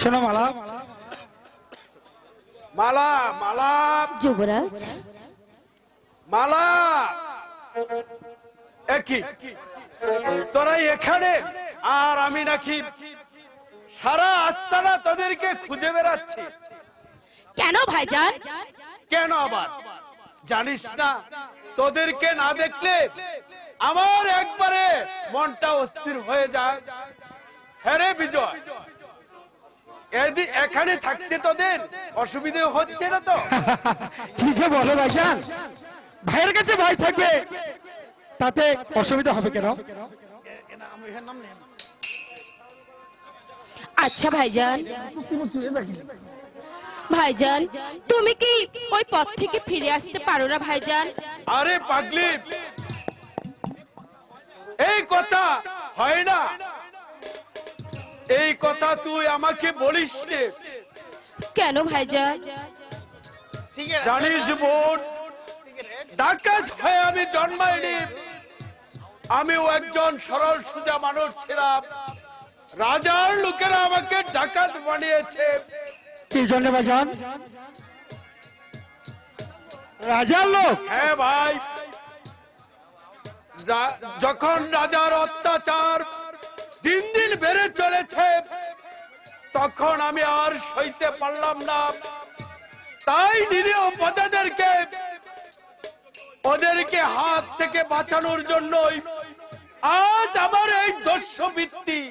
শোনো মালা, মালা মালা যুবরাজ, মালা, একই তোরা এখানে আর আমি নাকি সারা আস্তানা তোদেরকে খুঁজে বেড়াচ্ছি। কেন ভাইজান? কেন আবার জানিস না, তোদেরকে না দেখলে আমার একবারে মনটা অস্থির হয়ে যায়। হ্যাঁ রে বিজয়, এখানে থাকতে তোদের অসুবিধে হচ্ছে না তো? কি যে বলো ভাইজান, ভাইয়ের কাছে ভাই থাকবে, তাতে অসুবিধা হবে কেন? আচ্ছা ভাইজান, ভাইজান তুমি কি ওই পথ থেকে ফিরে আসতে পারো না ভাইজান? আরে পাগলি, এই কথা হয় না, এই কথা তুই আমাকে বলিস নে। কেন ভাইজান? জানিস বোন, ডাকাত হয়ে আমি জন্মাইনি, আমিও একজন সরল সোজা মানুষ ছিলাম। রাজার লোকেরা আমাকে ডাকাত বানিয়েছে। কি জন্য ভাইজান? রাজার লোক? হ্যাঁ ভাই, যখন রাজার অত্যাচার দিন দিন বেড়ে চলেছে, তখন আমি আর সইতে পারলাম না। তাই নিরীহ প্রজাদেরকে ওদেরকে হাত থেকে বাঁচানোর জন্যই আজ আমার এই দস্যুবৃত্তি।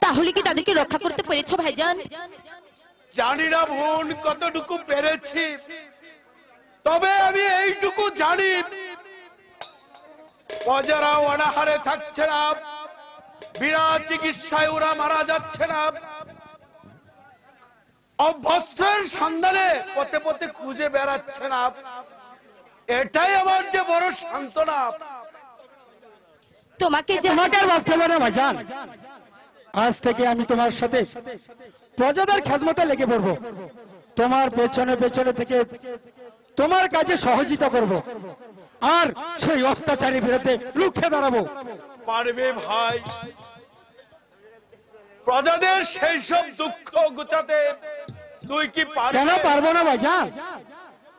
তাহলে কি তাদেরকে রক্ষা করতে পেরেছো ভাইজান? জানি না বোন কতটুকু পেরেছি, তবে আমি এইটুকু জানি, প্রজারা অনাহারে থাকছে না, বিনা চিকিৎসায় ওরা মারা যাচ্ছে না, অভ্যস্তের সন্ধানে পথে পথে খুঁজে বেড়াচ্ছে না। এটাই আমার যে বড় সান্ত্বনা। তোমাকে তোমাকে আর ভাবতে হবে না ভাইজান, আজ থেকে আমি তোমার সাথে প্রজাদের খেজমতে লেগে পড়বো, তোমার পেছনে পেছনে থেকে তোমার কাছে সহযোগিতা করব, আর সেই অত্যাচারীর বিরুদ্ধে রুখে দাঁড়াবো। পারবে ভাই, প্রজাদের সেই সব দুঃখ গুছাতে তুই কি পারবি? কেন পারবো না ভাইজান?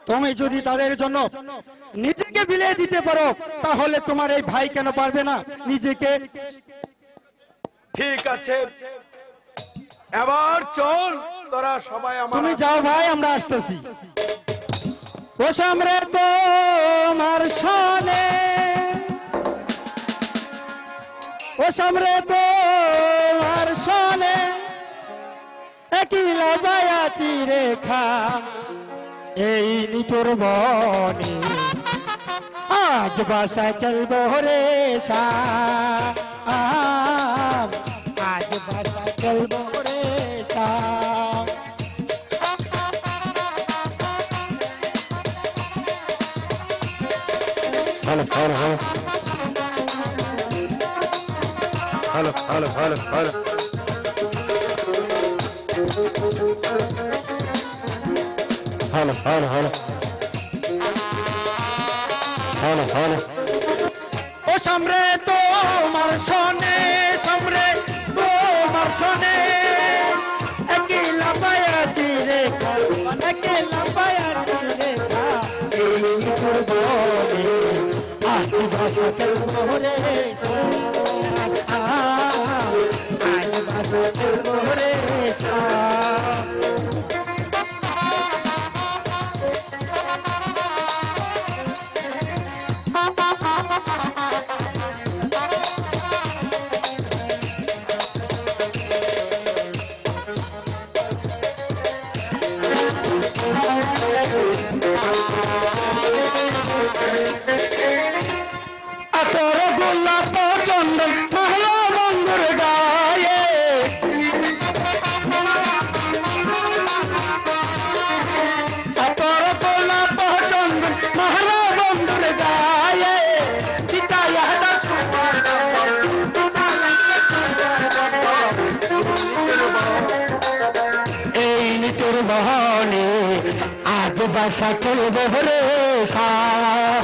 তুমি যদি তাদের জন্য নিজেকে বিলিয়ে দিতে পারো, তাহলে তোমার এই ভাই কেন পারবে না নিজেকে? ঠিক আছে, এবার চল তোরা সবাই আমার। তুমি যাও ভাই, আমরা আসতেছি। ও সামরে তোমার সনে, ও সামরে তোমার সনে একই লাগায়াছি রেখা এই নিটোর বনে, আজ বাসা খেলবো রে শাম, আজ বাসা খেলবো রে শাম। Hello hello hello hello hello hello hello hello hello hello hello hello. ও সামরে তোমার সনে, সামরে তোমার সনে একই লাপায়াছি রেখা, একই লাপায়াছি রেখা এই নিটোর বনে, আজ বাসা খেলবো রে শাম, আজ বাসা খেলবো রে শাম। আতর গোলাপ চন্দন মহলা বন্ধুর গায়ে, আতর গোলাপ চন্দন মহলা বন্ধুর গায়ে, চিতায়া এই নিটোর বহনে আজ বাসা খেলবো রে শাম,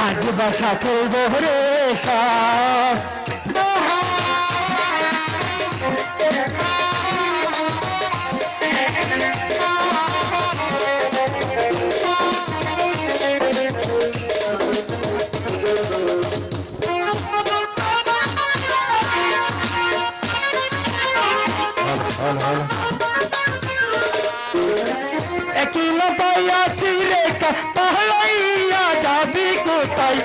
আজ বাসা খেলবো রে শাম। একলা পাইয়াছি রেখা পাহলাইয়া যাবি কোথায়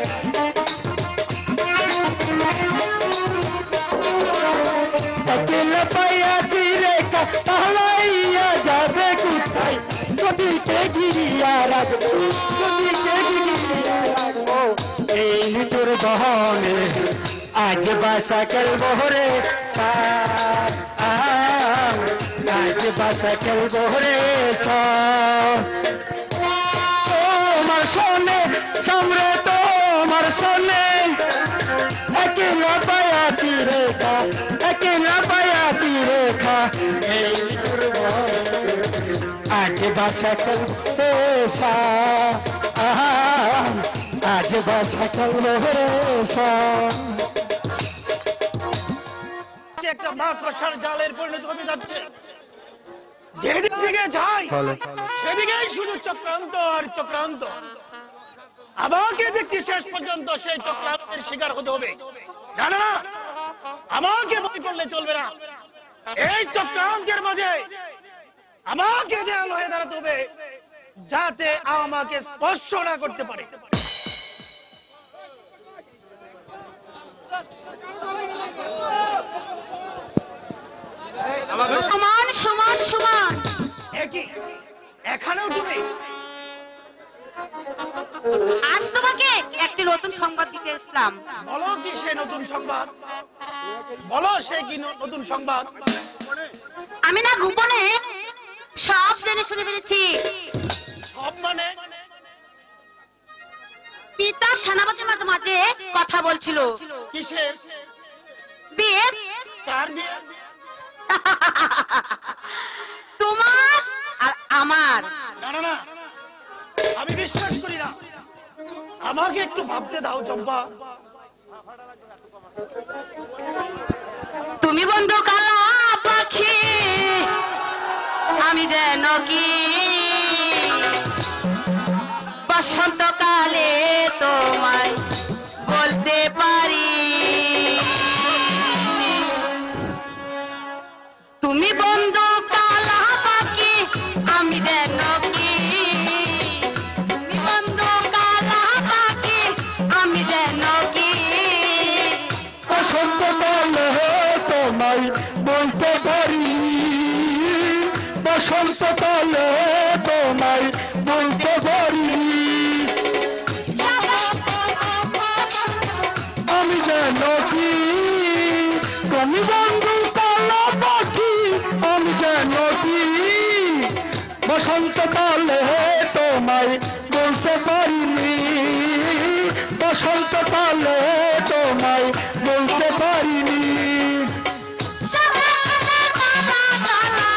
একলা পাইয়াছি রেখা পাহলাইয়া যাবে কোথায় নদীকে গিরিয়া রাখবো নদীকে গিরিয়া রাখবো এই তোর বহনে আজ বাসা খেলবো রে আজ বাসা খেলবো রে তোমার শোনে সামনে তোমার শোনে একলা পায়াতি রেখা একলা পায়াতি রেখা এই তোর বহনে আজ বাসা খেলবো আজ বাসা খেলবো রে একটা মাকড়সার জালের পরিণত হতে যাচ্ছে যেদিক থেকে যাই সেদিকেই শুধু চক্রান্ত আর চক্রান্ত আমাকে দেখছি শেষ পর্যন্ত সেই চক্রান্তের শিকার হতে হবে না না আমাকে ভয় করলে চলবে না এই চক্রান্তের মাঝে আমাকে দেয়াল হয়ে দাঁড়াতে হবে যাতে আমাকে স্পর্শ না করতে পারে সমান সমান সমান একই এখানেও তুমি আজ তোমাকে একটি নতুন সংবাদ দিতে এসলাম বলো কি সেই নতুন সংবাদ বলো সে কি নতুন সংবাদ আমি না গোপনে সব জেনে শুনে ফেলেছি সব মানে পিতা সেনাপতির মাঝে মাঝে কথা বলছিল কিসের বিয়ে কার বিয়ে তোমার আর আমার না না না আমি বিশ্বাস করি না আমাকে একটু ভাবতে দাও চম্পা তুমি বন্ধু কালা পাখি আমি যেন কি বসন্তকালে তোমায় বলতে পারি তুমি বন্ধু কালা পাখি আমি যেন কি তুমি বন্ধু কালা পাখি আমি যেন কি বসন্ত কালে তোমায় বলতে পারি বসন্ত কালে তোমায় বলতে পারি আমি যেন কি তুমি বন্ধু কালা পাখি আমি যেন কি বসন্ত কালে তোমায় বলতে পারিনি বসন্ত কালে তোমায় বলতে পারিনি সাদা সাদা কালা কালা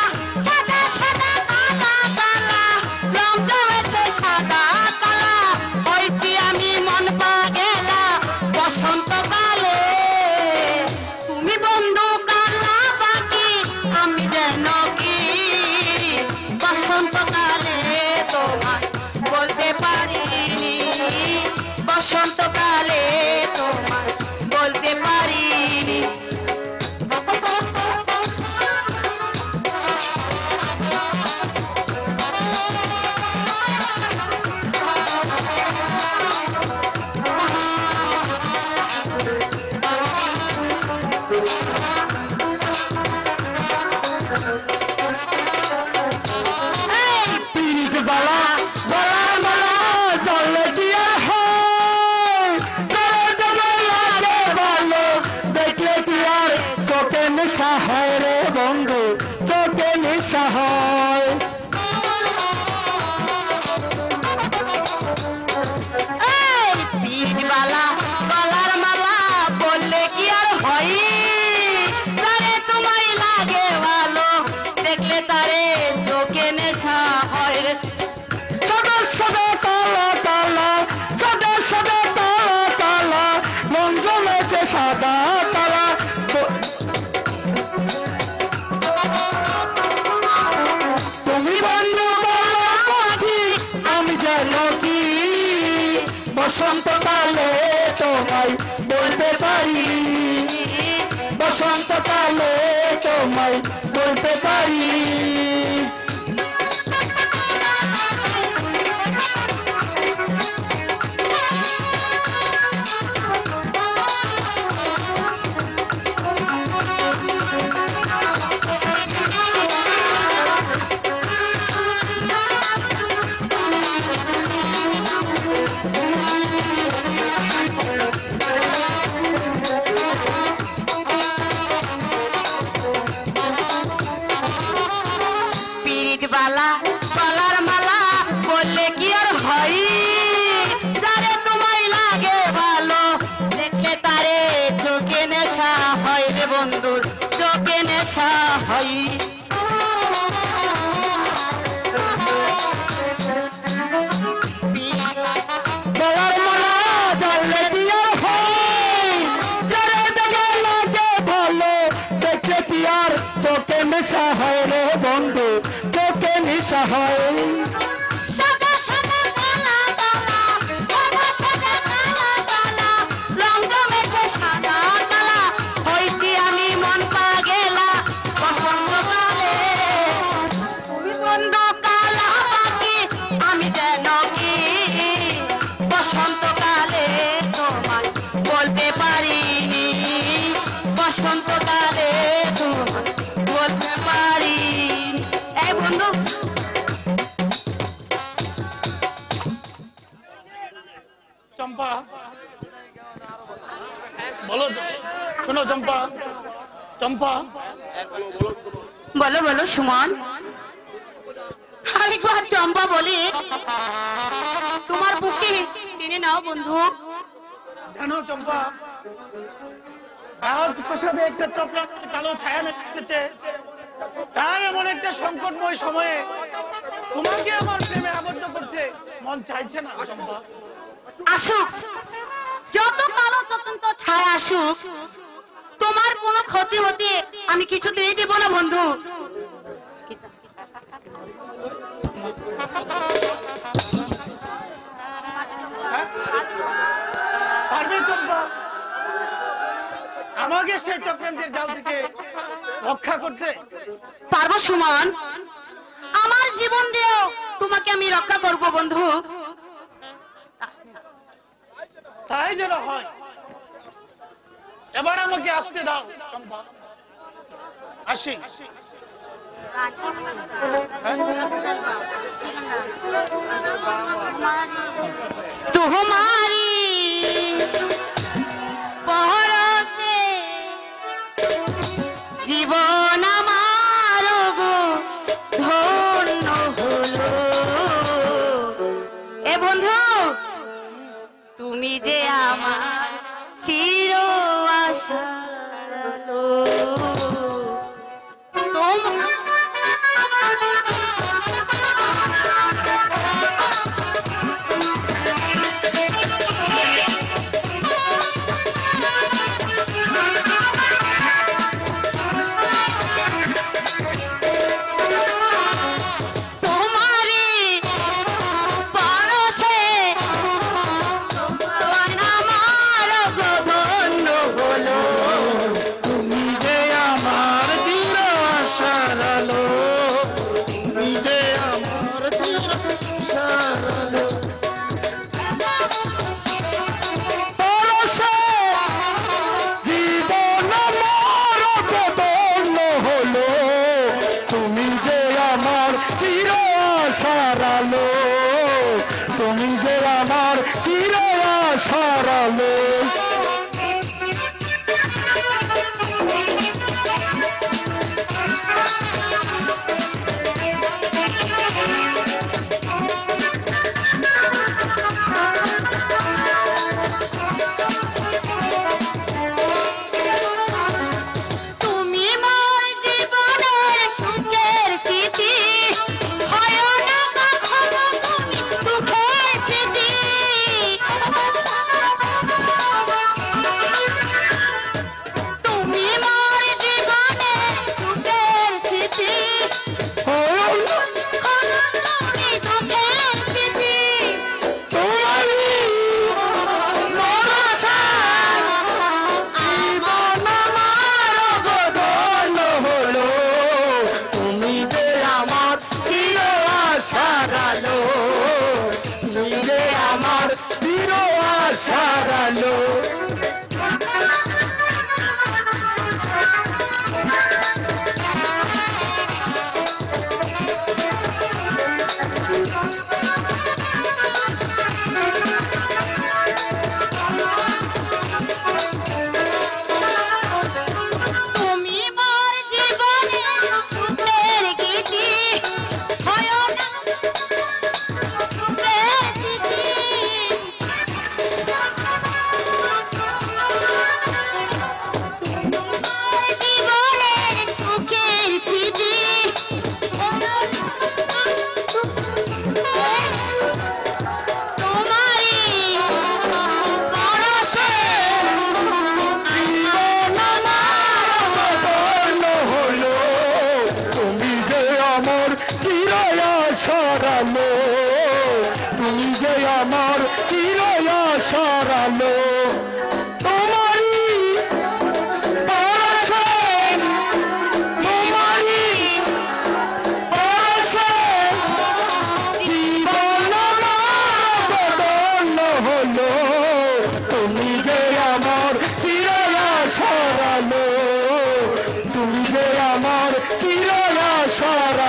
সাদা সাদা কালা কালা রং জমেছে সাদা কালা হইছি আমি মন পাগেলা বসন্তকালে তুমি বন্ধু কালা পাখি আমি যেন কি বসন্তকালে তোমায় বলতে পারিনি বসন্তকালে তোমায় বলতে পারিনি পীড়িত বালা বালা বালা চলে গিয়া হয় চলে যাবে লাগে ভালো দেখলে কি আর চোখে নেশা হয় রে বন্ধু চোখে নেশা হয় এই পীরবালা গলার মালা বললে কি আর হয় তারে তোমায় লাগে ভালো দেখলে তারে চোখে নেশা হয় রে সদা সদা কালা কালা সদা সদা কালা কালা মন জমেছে সাদা কালা বসন্তকালে তোমায় বলতে পারি। বন্ধুর চোখে নেশা হয়। গলার মালা জানলে দিয়ার হয়, যারে দেখে লাগে ভালো, দেখলে কি আর চোখে নেশা হয় রে বন্ধু, চোখে নেশা হয়। বসন্তকালে তোমায় বলতে পারিনি, বসন্তকালে তোমায় বলতে পারিনি। এই বন্ধু চম্পা বলো, শোনো চম্পা, চম্পা বলো বলো সুমন, আরেকবার চম্পা বলি তোমার বুকে টেনে নাও বন্ধু। জানো চম্পা, রাজপ্রাসাদে একটা চক্র কালো ছায়া নেমেছে, তার এমন একটা সংকটময় সময়ে তোমাকে আমার প্রেমে আবদ্ধ করতে মন চাইছে না চম্পা। আসুক, যত কালো তদন্ত ছায়া আসুক, তোমার কোনো ক্ষতি হতে আমি কিছুতেই দেব না বন্ধু। পারবে চম্পা আমাকে সেই চক্রান্তের জাল থেকে রক্ষা করতে? পারবো সুমন, আমার জীবন দিয়েও তোমাকে আমি রক্ষা করব বন্ধু। তাই যেন হয়, এবার আমাকে আসতে দাও চম্পা, আসি। তোমারি পরশে জীবন আমার গো ধন্য হলো। এ বন্ধু, তুমি যে আমার চির আশার আলো। তুমি যে আমার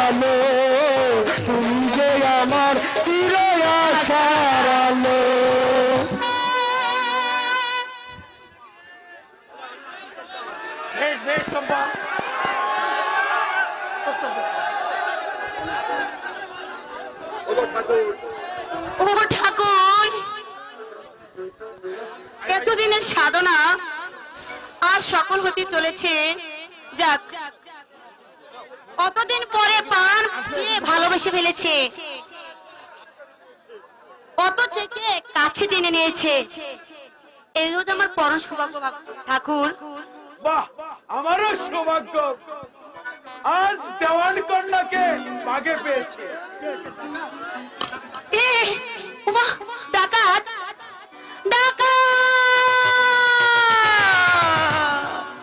আলো, তুমি যে আমার চির আশার আলো। বেশ বেশ চম্পা, ও ঠাকুর, এতদিনের সাধনা আজ সফল হতে চলেছে। যাক, কতদিন পরে প্রাণ দিয়ে ভালোবেসে ফেলেছে, কত থেকে কাছে টেনে নিয়েছে। এগুলো তো আমার পরম সৌভাগ্য ঠাকুর। বাহ, আমারও সৌভাগ্য, আজ দেওয়ান কন্যাকে বাগে পেয়েছে। এ, ওমা, ডাকাত ডাকাত!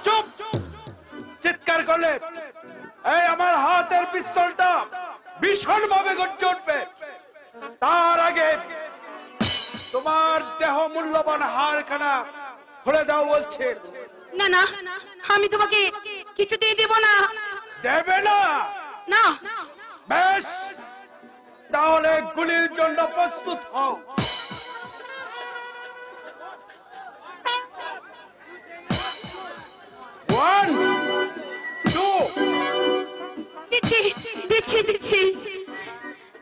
চুপ, চিৎকার করলে এই আমার হাতের পিস্তলটা ভীষণ ভাবে গর্জে উঠবে। তার আগে তোমার দেহ মূল্যবান হারখানা খুলে দাও বলছে। না না, আমি তোমাকে কিছুতেই দেব না। দেবে না? না, বেশ, তাহলে গুলির জন্য প্রস্তুত হও। One, two. দিচ্ছি দিচ্ছি দিচ্ছি,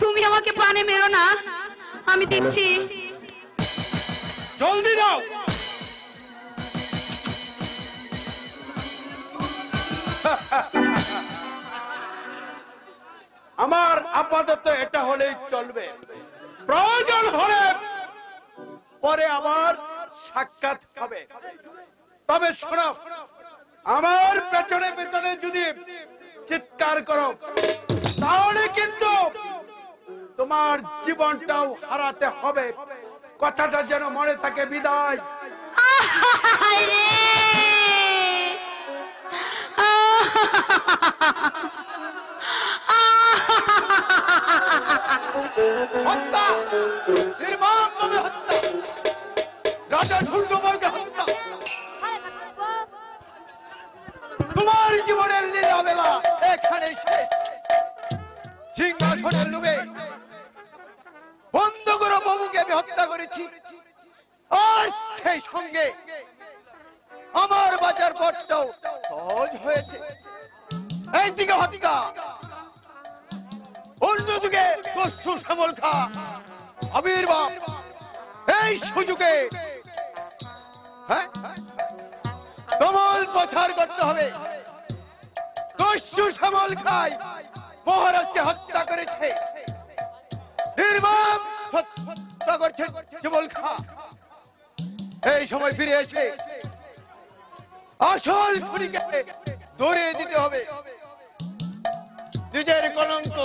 তুমি আমাকে প্রাণে মেরো না, আমি দিচ্ছি। জলদি দাও। আমার আপাতত এটা হলেই চলবে, প্রয়োজন হলে পরে আবার সাক্ষাৎ হবে। তবে শোনো, আমার পেছনে পেছনে যদি চিৎকার করো তাহলে কিন্তু তোমার জীবনটাও হারাতে হবে। কথাটা যেন মনে থাকে। বিদায়। আহারে! হত্যা, নির্মমভাবে হত্যা, রাজা ঝুন্ডুবলকে হত্যা। তোমার জীবনের লীলাবেলা এখানে শেষ। সিংহাসনের লোভে বন্ধ করো বাবুকে আমি হত্যা করেছি, আর সেই সঙ্গে আমার বাজার পথটাও সহজ হয়েছে। এইদিকে হত্যা, অন্যদিকে দস্যু শ্যামল খা আবির্ভাব। এই সুযোগে কমল প্রচার করতে হবে। দস্যু শ্যামল খাই মহারাজকে হত্যা করেছে, নির্মম হত্যা করছে শ্যামল খা। এই সময় ফিরে এসে আসল খুনিকে ধরিয়ে দিতে হবে। নিজের কলঙ্ক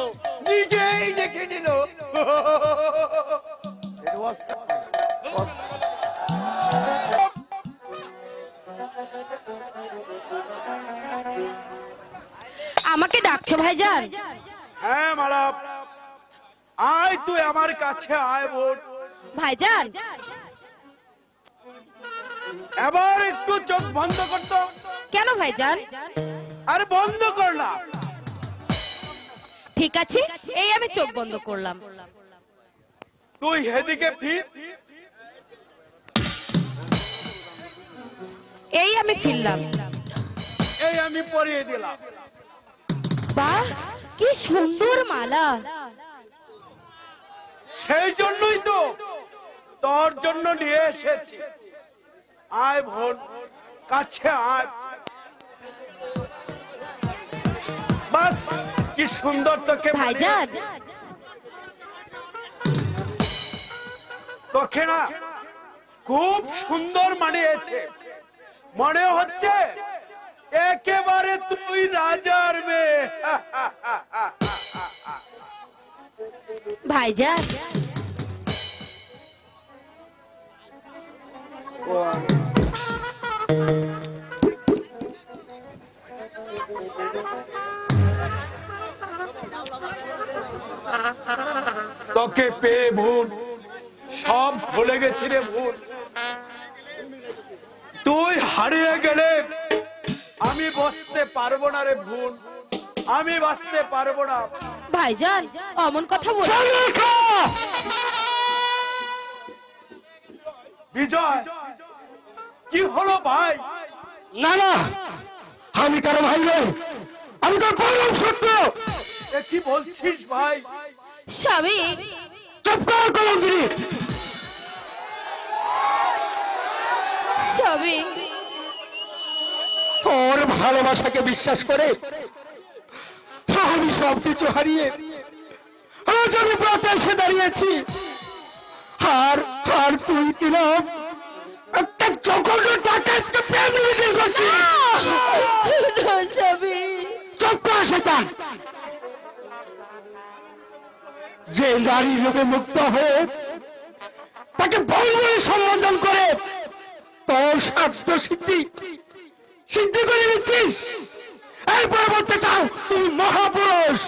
নিজেই দেখে নিল। আমাকে ডাকছো ভাইজান? হ্যাঁ মালাপ, আয় তুই আমার কাছে আয় বোন। ভাইজান, এবার একটু চোখ বন্ধ করতো। কেন ভাইজান? আরে বন্ধ কর না। ঠিক আছে, এই আমি চোখ বন্ধ করলাম। তুই হেদিকে ফির। এই আমি ফিরলাম। এই আমি পরিয়ে দিলাম। বাহ, কি সুন্দর মালা! সেই জন্যই তো তোর জন্য নিয়ে এসেছি। আয় বোন, কাছে আয়। বাস, কি সুন্দর তোকে ভাইজান, তোকে না খুব সুন্দর মানিয়েছে। মনে হচ্ছে একেবারে তুই রাজার মেয়ে। ভাইজান, তোকে পেয়ে ভুল সব ভুলে গেছি রে ভুল। তুই হারিয়ে গেলে আমি বসতে পারবো না রে ভুল। আমি বাঁচতে পারবো না। ভাইজান অমন কথা বল। বিজয় কি হলো ভাই? না না, আমি কারো ভাই নই, আমি তোর পরম শত্রু। এ কি বলছিস ভাই? স্বামী চুপ কর কলঙ্কিনী। স্বামী তোর ভালোবাসাকে বিশ্বাস করে আমি সবকিছু হারিয়ে আজ আমি পথে এসে দাঁড়িয়েছি। আর আর তুই কিনা একটা জঘন্য ডাকাতকে প্রেম নিবেদন করছিস। না স্বামী। চুপ কর শয়তান। যে নারী লোভে মুক্ত হয়ে তাকে বল বলে সম্বোধন করে তোর স্বার্থ সিদ্ধি করে নিচ্ছিস। এরপরে বলতে চাও তুমি মহাপুরুষ।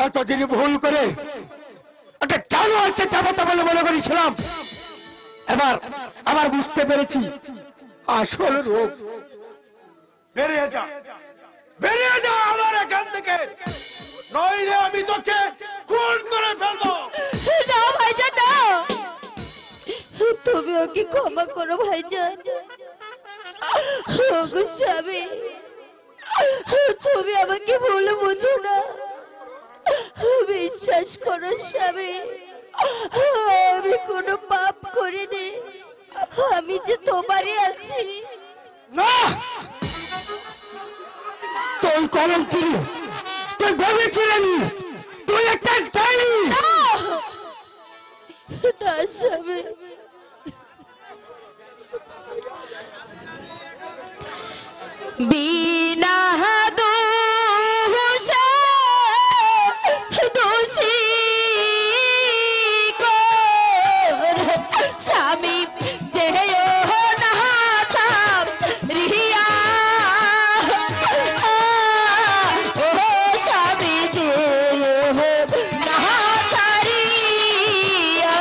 এতদিন ভুল করে একটা জানোয়ারকে দেবতা বলে মনে করেছিলাম, এবার আবার বুঝতে পেরেছি আসল রূপ। বেরিয়ে যা, বেরিয়ে যা আমার এখান থেকে, নইলে আমি তোকে খুন করে ফেলবো। না ভাইজান না, তুমি ওকে ক্ষমা করো ভাইজান। ওগো স্বামী, তুমি আমাকে ভুল বুঝো না। বিশ্বাস করো স্বামী, আমি কোনো পাপ করিনি, আমি যে তোমারই আছি। না, তুই কলঙ্কিনী, তুই ভেবেছিলি তুই একটা ডাইনি। না স্বামী, বিনা দোষে দোষী করে স্বামী যেও না ছাপ রিয়া। ও স্বামী যেও না ছাড়িয়া।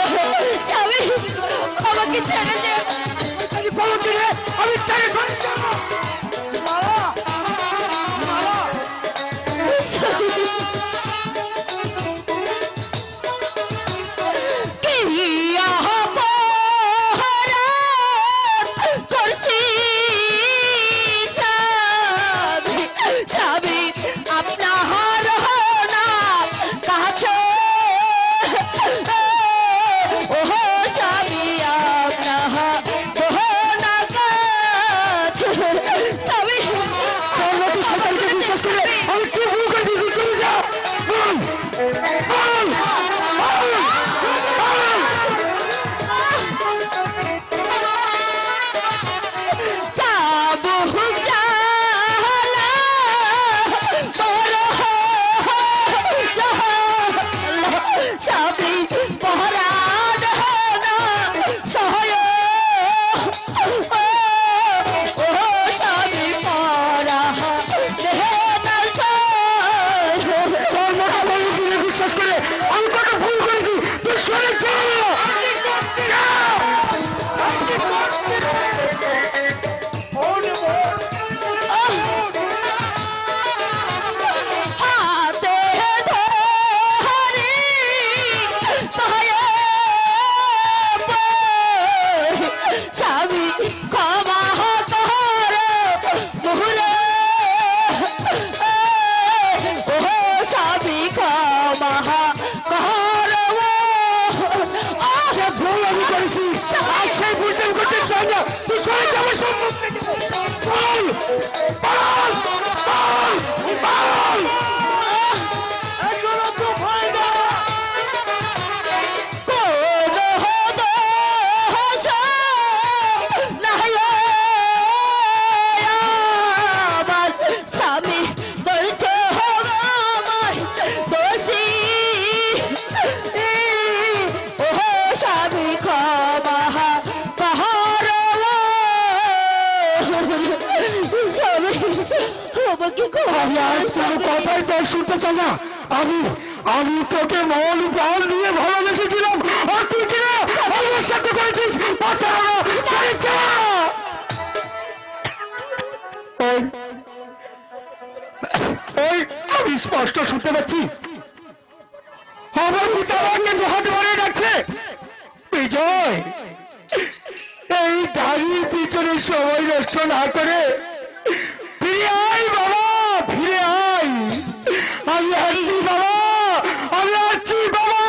স্বামী আমাকে ছেড়ে যেও। আমি ছেড়ে চলে যাব। কথাই তো শুনতে চাই না। আমি তোকে মন প্রাণ নিয়ে ভালোবেসেছিলাম, আর তুই কিনা আমার সাথে করেছিস। শুনতে পাচ্ছি আমার পিতা আমাকে দুহাত ভরে ডাকছে, বিজয় এই দাঁড়িয়ে পিছনে সময় নষ্ট না করে ফিরে আয় বাবা, ফিরে আয়। আমি আসছি বাবা, আমি আসছি বাবা।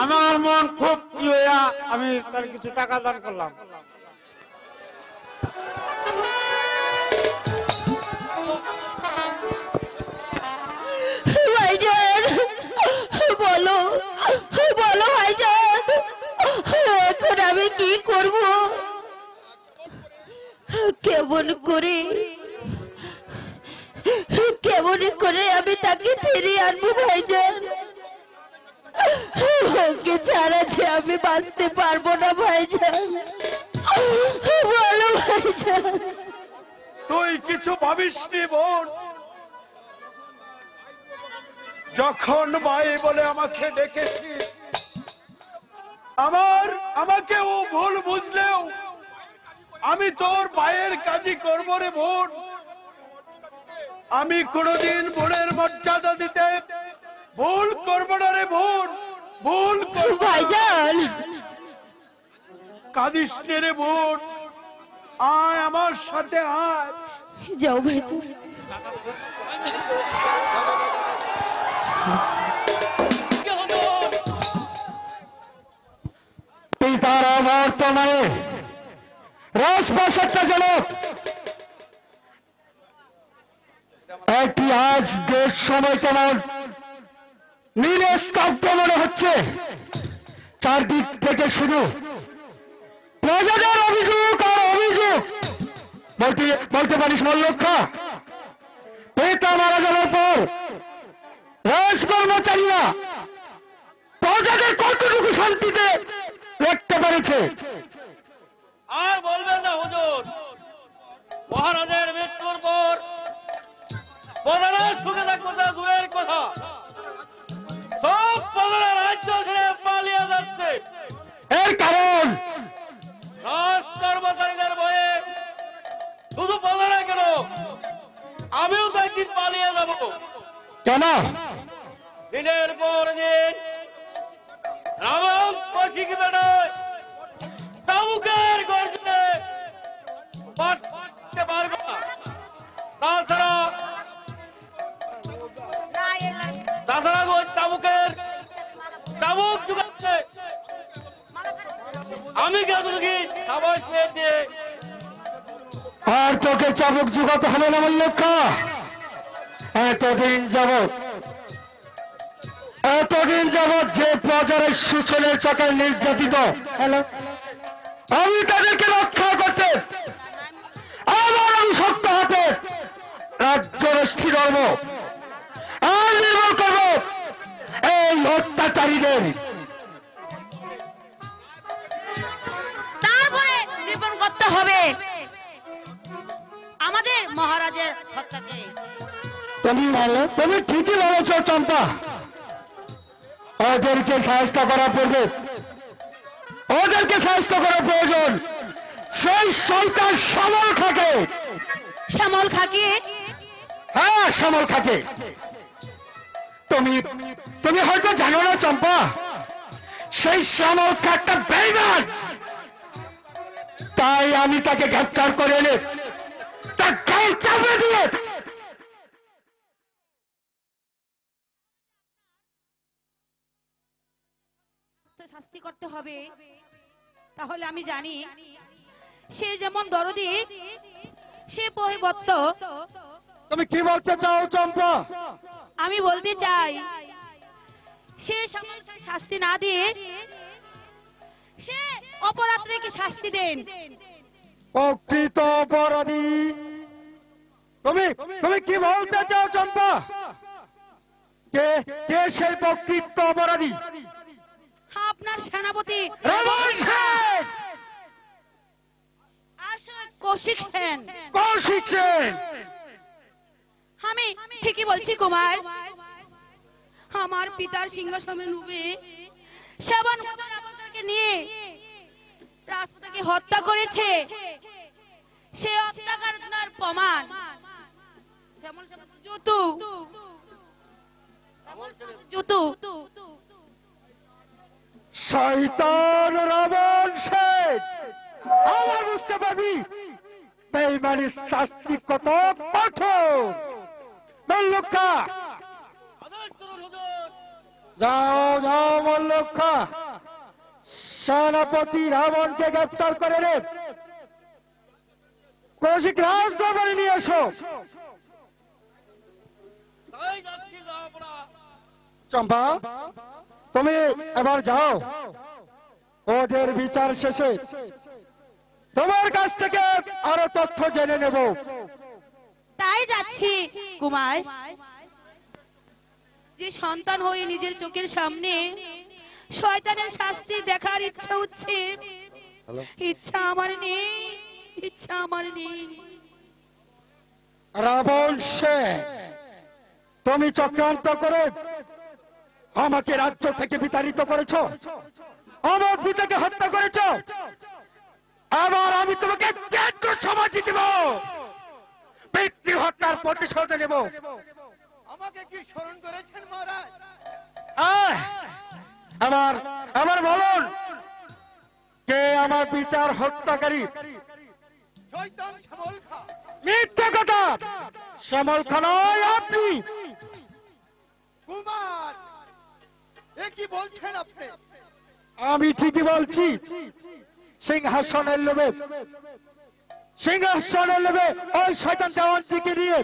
আমার মন খুব প্রিয়া, আমি তার কিছু টাকা দান করলাম। ভাইজান বলো, বলো ভাইজান, এখন আমি কি করব? কেমন করে আমি তাকে ফিরিয়ে আনবো ভাইজান? ওকে ছাড়া যে আমি বাঁচতে পারবো না ভাইজান, বলো ভাইজান। তুই কিছু ভাবিসনি বোন, যখন ভাই বলে আমাকে ডেকেছিস, আমাকে ও ভুল বুঝলেও আমি তোর ভাইয়ের কাজই করবো রে বোন। আমি কোনদিন বোনের মর্যাদা দিতে ভুল করবো না রে বোন, ভুল করবো না। ভাইজান কাঁদিস নে রে বোন, আয় আমার সাথে আয়। যাও ভাইজান। পিতারা বর্তমানে রাজপ্রাসাদটা যেন একটি আজ দেশ সময় কেমন নীলে স্তব্ধ মনে হচ্ছে। চারদিক থেকে শুধু প্রজাদের অভিযোগ আর অভিযোগ। বলতে পারিস মল্লক্ষা, পিতা মারা যাওয়ার পর রাজকর্মচারীরা প্রজাদের কতটুকু শান্তিতে রাখতে পেরেছে? আর বলবেন না হুজুর, মহারাজের মৃত্যুর পর প্রজারা সুখে থাকবো তা দূরের কথা, সব প্রজারা রাজ্য ছেড়ে পালিয়ে যাচ্ছে। এর কারণ রাজ কর্মচারীদের ভয়ে শুধু প্রজারা কেন, আমিও তো একদিন পালিয়ে যাব। কেন? দিনের পর দিন রাবণ কৌশিকী বেড়ায় চাবুকের গর্জনে বাঁচতে পারবে না। তাছাড়া ওই চাবুক যুগাচ্ছে আমি যতটুকু সাবাস পেয়েছি। আর তোকে চাবুক যুগাতে হবে না মল্লক্ষা। এতদিন যাবৎ যে প্রজারের শোষণের চাকায় নির্যাতিত, আমি তাদেরকে রক্ষা করতে আমার শক্ত হাতে রাজ্যের স্থির ধর্ম আর নির্মূল করব এই অত্যাচারীদের। তারপরে নির্মাণ করতে হবে আমাদের মহারাজের হত্যাকে। তুমি ঠিকই বলেছ চম্পা, ওদেরকে সাহায্য করা পড়বে, ওদেরকে সাহায্য করা প্রয়োজন। সেই সরকার শ্যামল খাকে, শ্যামল খাকে, হ্যাঁ শ্যামল খাকে। তুমি হয়তো জানো না চম্পা, সেই শ্যামল খাকটা বেঈমান। তাই আমি তাকে গ্রেফতার করে এনে তার গায়ে চাপে দিয়ে শাস্তি করতে হবে। তাহলে আমি জানি সে যেমন দরদি সে বহিবত্ত। তুমি কি বলতে চাও চম্পা? আমি বলতে চাই সে শাস্তি না দিয়ে সে অপরাধীকে শাস্তি দেন। প্রকৃত অপরাধী তুমি কি বলতে চাও চম্পা? কে সেই প্রকৃত অপরাধী? আপনার সেনাপতি রাবণ সেন, কৌশিক সেন। কৌশিক সেন। আমি ঠিকই বলছি কুমার। আমার পিতার সিংহাসনে নুবে শ্রাবণ নিয়ে রাজপুতকে হত্যা করেছে। সে অত্যাচার প্রমাণ শ্যামল জুতু শয়তান রাবণ শেঠ, আমার বুঝতে পারবি বেঈমানির শাস্তি কত কঠোর। মল্লুক্ষা, যাও যাও মল্লুক্ষা, সেনাপতি রাবণকে গ্রেপ্তার করে রে কৌশিক রাজ দরবারে নিয়ে এসো। চম্পা, তুমি এবার যাও, ওদের বিচার শেষে তোমার কাছ থেকে আরো তথ্য জেনে নেব। তাই যাচ্ছি কুমার। যে সন্তান হয়ে নিজের চোখের সামনে শয়তানের শাস্তি দেখার ইচ্ছা হচ্ছে, ইচ্ছা আমার নেই, ইচ্ছা আমার নেই। রাবণ শেঠ, তুমি চক্রান্ত করে আমাকে রাজ্য থেকে বিতাড়িত করেছ, আমার পিতাকে হত্যা করেছ। আবার আমি তোমাকে ত্যাগ সমাজ দিব, পিতৃ হত্যার প্রতিশোধ নেব। আমাকে কি স্মরণ করেছেন মহারাজ? আমার আমার বলুন, কে আমার পিতার হত্যাকারী? শয়তান শ্যামল খা। মিথ্যা কথা, শ্যামল খা নয় আপনি। কুমার, এ কি বলছেন আপনি? আমি ঠিকই বলছি। সিংহাসনের লোভে, সিংহাসনের লোভে ওই শয়তান দেওয়ানজিকে নিয়ে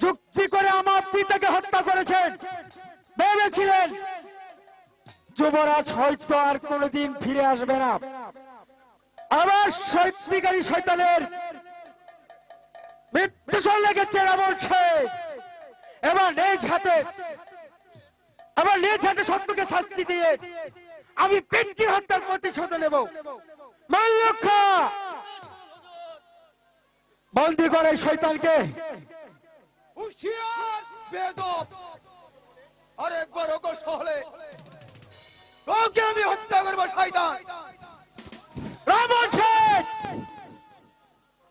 যুক্তি করে আমার পিতাকে হত্যা করেছেন। ভেবেছিলেন যুবরাজ হয়তো আর কোনোদিন ফিরে আসবে না। আবার সত্যিকারী শয়তানের মৃত্যু লেগেছে রাবণ শেঠ। এবার নিজ হাতে শত্রুকে শাস্তি দিয়ে আমি পিতৃ হত্যার প্রতিশোধ নেব। মল্লুক্ষা, বন্দি করে শয়তানকে। হুঁশিয়ার বেদব, আরেকবার অগ্রসর হলে তোকে আমি হত্যা করবো শয়তান। রাবণ শেঠ,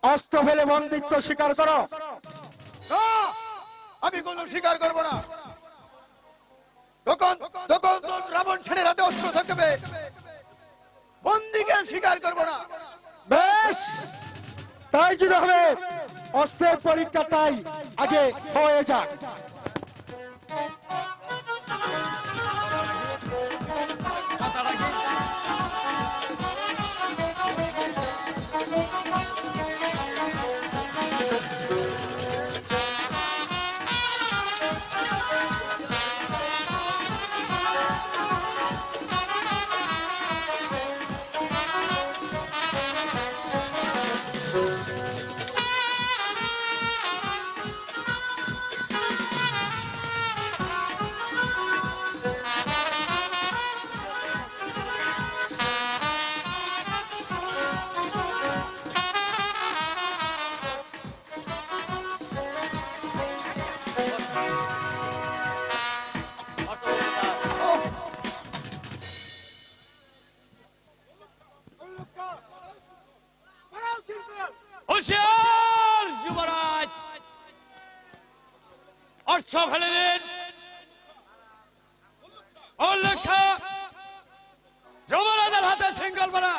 অস্ত্র ফেলে বন্দিত্ব স্বীকার করো। না, আমি কোনো স্বীকার করবো না। তখন তখন তো রাবণ ছেড়ে হাতে অস্ত্র থাকবে, বন্দিকে স্বীকার করবো না। বেশ, তাই যদি হবে অস্ত্রের পরীক্ষাটাই আগে হয়ে যাক। হুঁশিয়ার যুবরাজ, অস্ত্র ফেলে দিন। যুবরাজের হাতে সিঙ্গল মারা।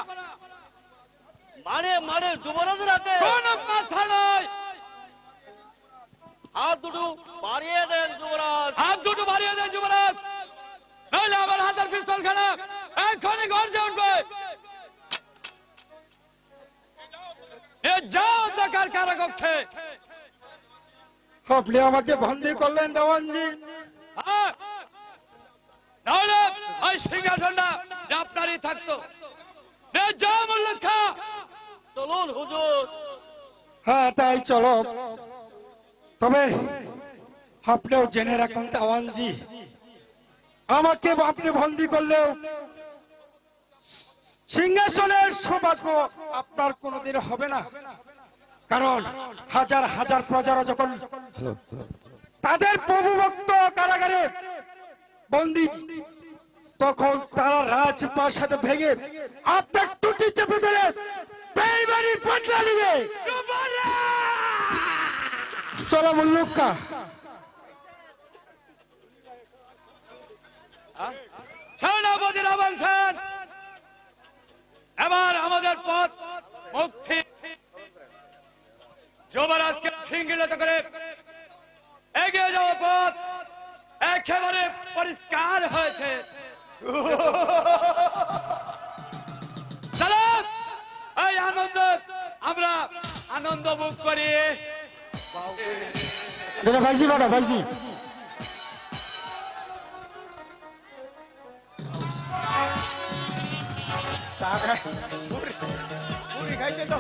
মানে যুবরাজের হাতে কোন মাথা নয়, হাত দুটো বাড়িয়ে দেন যুবরাজ। হাত দুটো বাড়িয়ে দেন যুবরাজ, নইলে আমার হাতের পিস্তল খানা এক্ষুনি গর্জে উঠবে। যাও দেখার কারাকক্ষে। আপনি আমাকে বন্দী করলেন দেওয়ানজি, তাহলে ওই সিংহাসনটা আপনারই থাকতো। যাও মল্লুক্ষা। চলুন হুজুর। হ্যাঁ তাই চলো। তবে আপনিও জেনে রাখুন দেওয়ানজি, আমাকে আপনি বন্দী করলেও সিংহাসনের সৌভাগ্য আপনার কোনোদিন হবে না। কারণ হাজার হাজার প্রজারা যখন তাদের প্রভুভক্ত কারাগারে বন্দী, তখন তারা রাজপ্রাসাদ ভেঙে আপনার টুটি চেপে ধরে বেইমানি বদলা নিবে। চলো মুল্লুকা। সেনাপতি রাবণ সেন, এবার আমাদের পথ মুক্তি। যুবরাজকে শৃঙ্খলিত করে এগিয়ে যাওয়া পথ একেবারে পরিষ্কার হয়েছে। চলো এই আনন্দ আমরা আনন্দ ভোগ করি। ভাইজি বাড়া ভাইজি। পুরি খাইতে তো